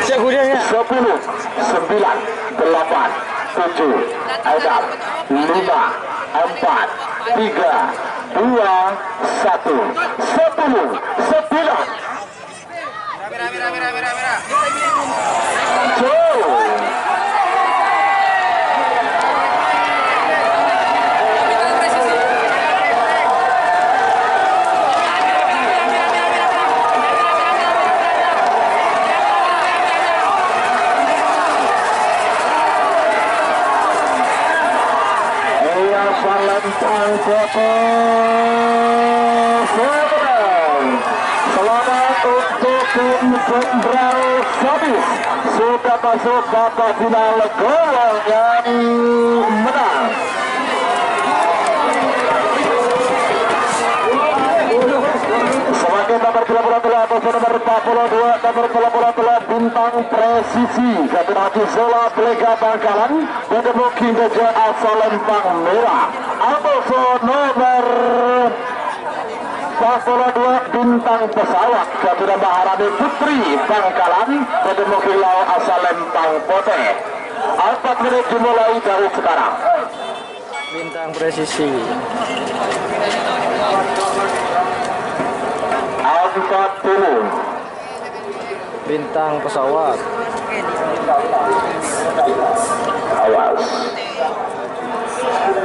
Segudangnya 10, 9, 8, 7, 6, 5, 4, 3, 2, 1, 10, 9. Selamat untuk tim Jenderal Sadis sudah masuk babak final golongan menang. Sebagai nomor 32 nomor 42 nomor 42 Bintang Presisi Kapten Haji Zola Plega Bangkalan Bedemuki Geja asal Lempang Merah. Aboso nomor 42 Bintang Pesawat Kapten Maharani Putri Bangkalan Bedemuki Lau asal Lempang Pote. 4 menit dimulai dari sekarang. Bintang Presisi 40. Bintang Pesawat Awas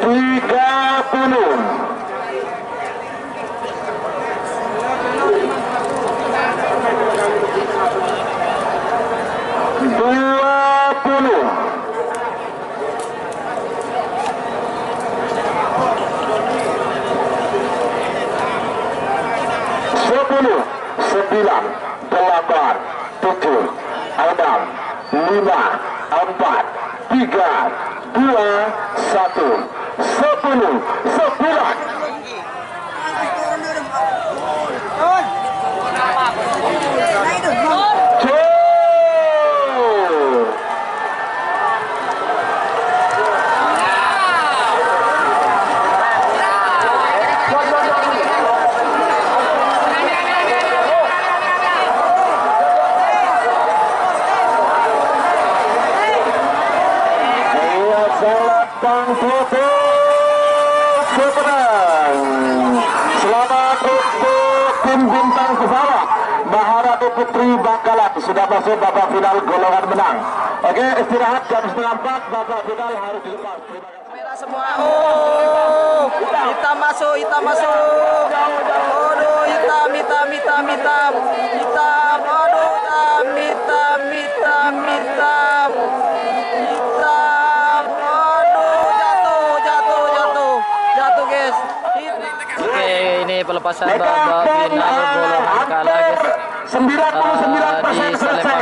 30. Sembilan, 8, 7, 6, 5, 4, 3, 2, 1, 10, 9. Cuy. Putri Bangkalan sudah masuk babak final golongan menang. Oke, istirahat jam 3:30, babak final harus dilepas. Terima kasih. Merah semua. Oh, hitam masuk, hitam masuk. Aduh, hitam, hitam, hitam, hitam, hitam. Aduh, hitam, hitam, hitam, hitam, hitam. Aduh, jatuh, jatuh, jatuh, jatuh, guys. Oke, ini pelepasan babak final golongan kalah, guys. 99% di selesai.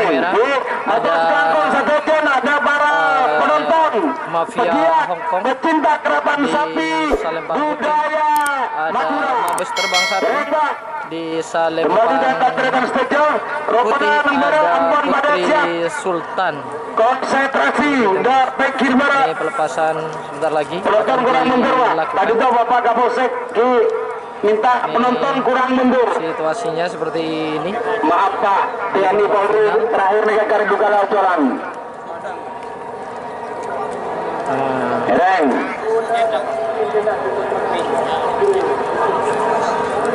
Salembang Merah ada para penonton Mafia pegiat, Hongkong. pecinta kerapan Di sapi Salembang budaya ada Madura. Mabes Terbang 1 Hebat. di Kembali Salembang datang ke depan stage. Putih Rombongan nomor ada Ambon pada siap. Putri Sultan. Konsentrasi dan pikir Ini barat. pelepasan sebentar lagi Penonton akan kurang mundur, Pak. Tadi dilakukan. tuh Bapak Kapolsek minta penonton kurang mundur. Situasinya seperti ini. Maaf Pak, TNI Polri terakhir nih kari buka jalan. Ereng.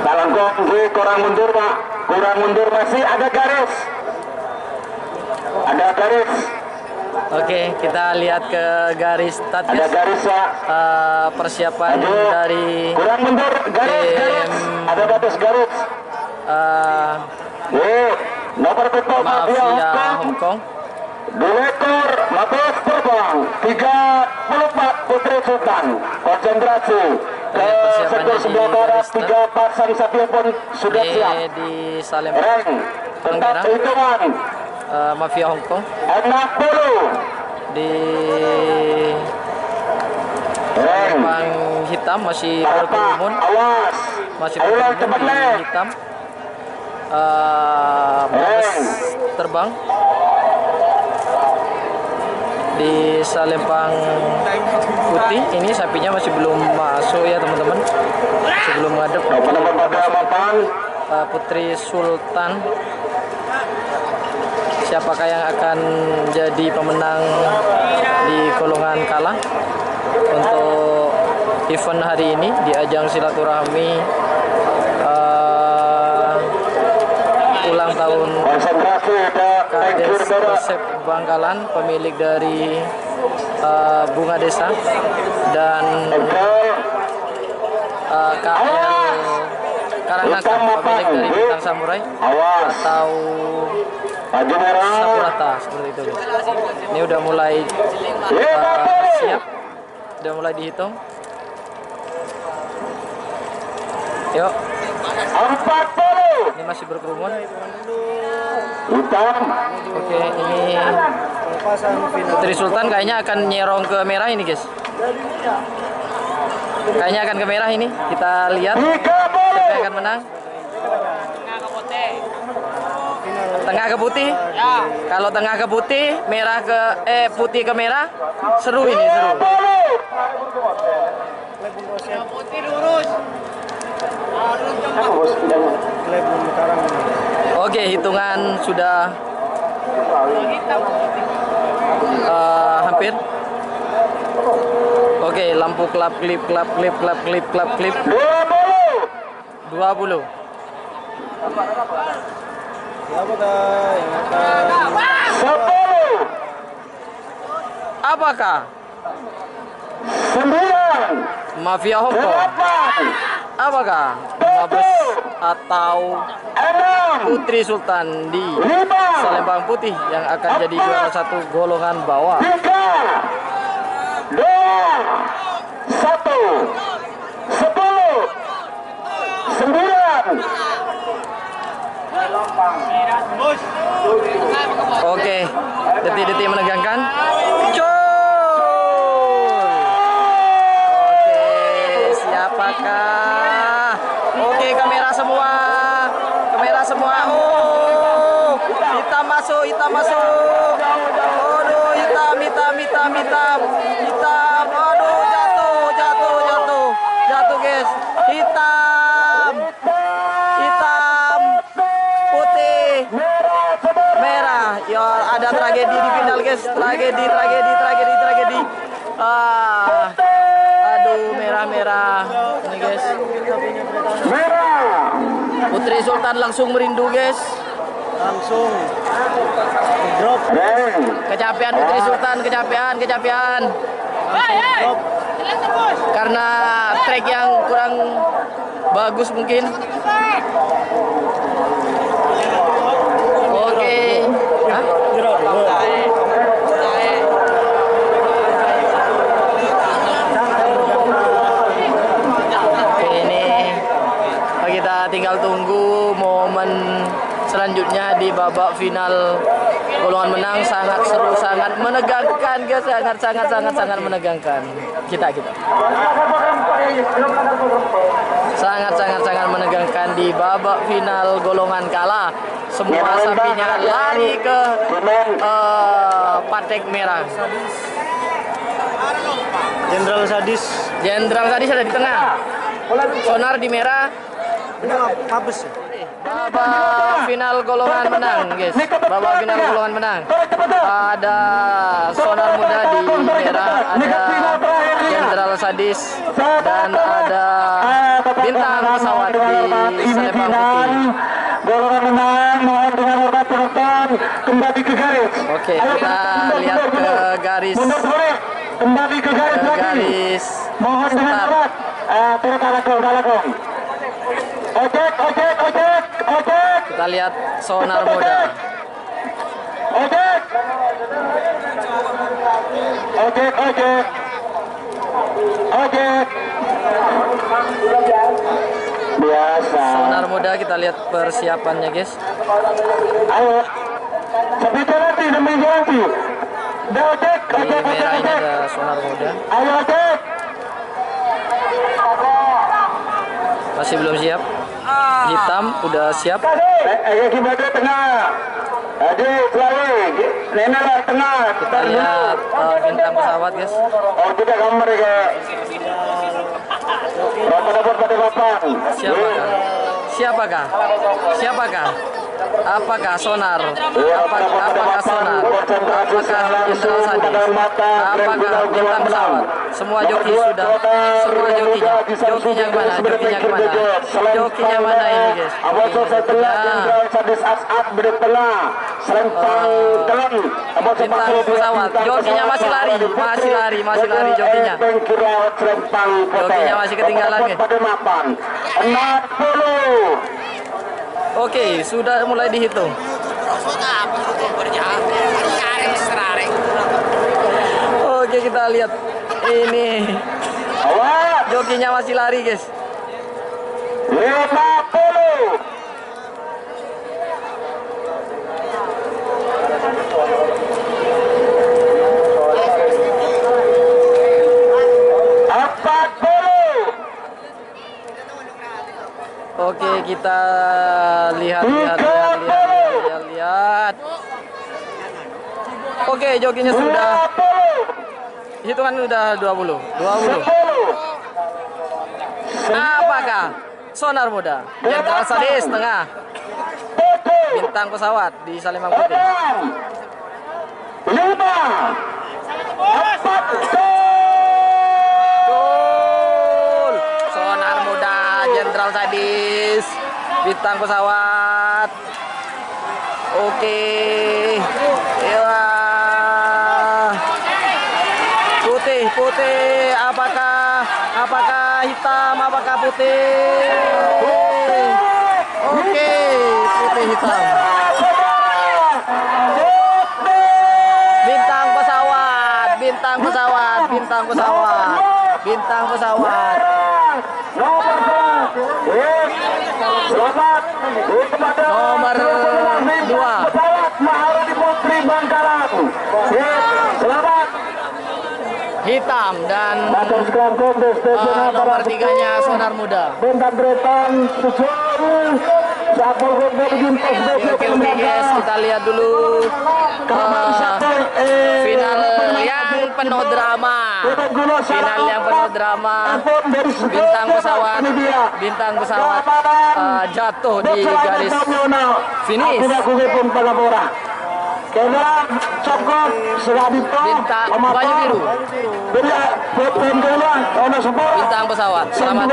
Talangkong kurang mundur Pak, kurang mundur masih ada garis. Ada garis, Oke, kita lihat ke garis start, ada guys. garis Pak. Persiapan Aduh, dari kurang mundur garis, ada batas garis. Nomor betul Mafia Hongkong. Direktur Mabes Terbang 34 Putri Sultan. Konsentrasi ke sektor sebelah barat, 3 pasang sapi pun sudah siap. Di Salembang Reng, tetap hitungan Mafia Hongkong 60. di Reng, Salembang hitam masih Bapak, berkerumun, awas. masih Ayo berkerumun cepat di leh. hitam. Mabes Terbang di Salembang Putih. Ini sapinya masih belum masuk ya teman-teman, masih belum ngadep. Nomor pada mapan. Putri Sultan. Siapakah yang akan jadi pemenang di golongan kalah untuk event hari ini di ajang silaturahmi ulang tahun Konsentrasi ada Kades Resep Bangkalan, pemilik dari Bunga Desa, dan KL Karangnaka, pemilik dari Bintang Samurai Awas. atau Baju merah. Sapurata, seperti itu, guys. Ini udah mulai siap, udah mulai dihitung. Yuk, 40. ini masih berkerumun. Hitam. Oke, ini Putri Sultan kayaknya akan nyerong ke merah ini, guys. Kayaknya akan ke merah ini. Kita lihat 30. siapa yang akan menang. Tengah ke putih. Kalau tengah ke putih, merah ke putih ke merah, seru ini, seru. Oke, hitungan sudah hampir. Oke, lampu klap klip klap klip klap klip klap klip. 20. Apakah 9. Mafia Hongkong? 8. Apakah Mabes atau 6. Putri Sultan di 5. Salembang Putih yang akan jadi juara satu golongan bawah? 3. 2. 1. 10. 9. Oke, detik-detik menegangkan. Coy. Oke, siapakah? Oke, kamera semua. Kamera semua. Oh, hitam masuk, hitam masuk. Aduh, hitam, hitam, hitam, hitam. Hitam. Aduh, jatuh, jatuh, jatuh. Jatuh, guys. Hitam. Hitam. Putih. Merah. Ya, ada tragedi di final, guys. Tragedi, tragedi, tragedi, tragedi. Aduh, merah-merah. Ini, guys. Merah. Putri Sultan langsung merindu, guys. langsung drop. Kecapean Putri Sultan, kecapean. Drop. Karena trek yang kurang bagus mungkin. Oke. Hah? Oke, ini kita tinggal tunggu momen selanjutnya di babak final golongan menang. Sangat seru, sangat menegangkan guys, sangat menegangkan. Kita sangat menegangkan di babak final golongan kalah. Semua sapinya lari ke patek merah. Jenderal Sadis. Ada di tengah. Sonar di merah. Mabes. Babak final golongan menang, guys. Babak final golongan menang. Ada Sonar Muda di merah, ada Jenderal Sadis, dan ada Bintang Pesawat di selempang putih. Golongan menang, mohon dengan hormat penonton kembali ke garis. Oke, kita lihat ke garis. Kembali ke garis lagi. Garis. Mohon dengan hormat. Terkalakong. Ojek. Kita lihat Sonar Muda. Ojek. Biasa. Sonar Muda, kita lihat persiapannya, guys. Ayo. Sampai nanti demi ganti. Ojek. Di merah ini ada Sonar Muda. Ayo ojek. Masih belum siap. Hitam udah siap. Ayo gimana tengah. Adik selalu. Nenek tengah. Kita lihat Bintang Pesawat, guys. Oh tidak gambar ya. Berapa dapat pada papan? Siapakah? Apakah Sonar? Apakah Sonar? Apakah Jenderal Sadis? Apakah Bintang Pesawat? Semua joki sudah. Jokinya kemana? Jokinya mana ini, guys? Jenderal Sadis As'ad bertengah. Selempang dalam. Bintang Pesawat. Jokinya masih lari jokinya. Jokinya masih ketinggalan, guys. Pada mapan 60. Oke, sudah mulai dihitung. Oke, kita lihat ini. Jokinya masih lari, guys. 50. Oke, kita lihat. Oke, jokinya sudah. Hitungan udah 20. Apakah Sonar Muda? Jenderal Sadis tengah. Bintang Pesawat di Selempang Putih. 5. 4. Sonar Muda, Jenderal Sadis, Bintang Pesawat. Oke. Ya. Putih. Apakah hitam? Apakah putih? Oke, putih hitam. Bintang pesawat. Nomor 2. Hitam dan nomor 3-nya Sonar Muda. Oke guys, kita lihat dulu final yang penuh drama. Bintang pesawat jatuh di garis finish. Baju biru. Bintang pesawat. Selamat.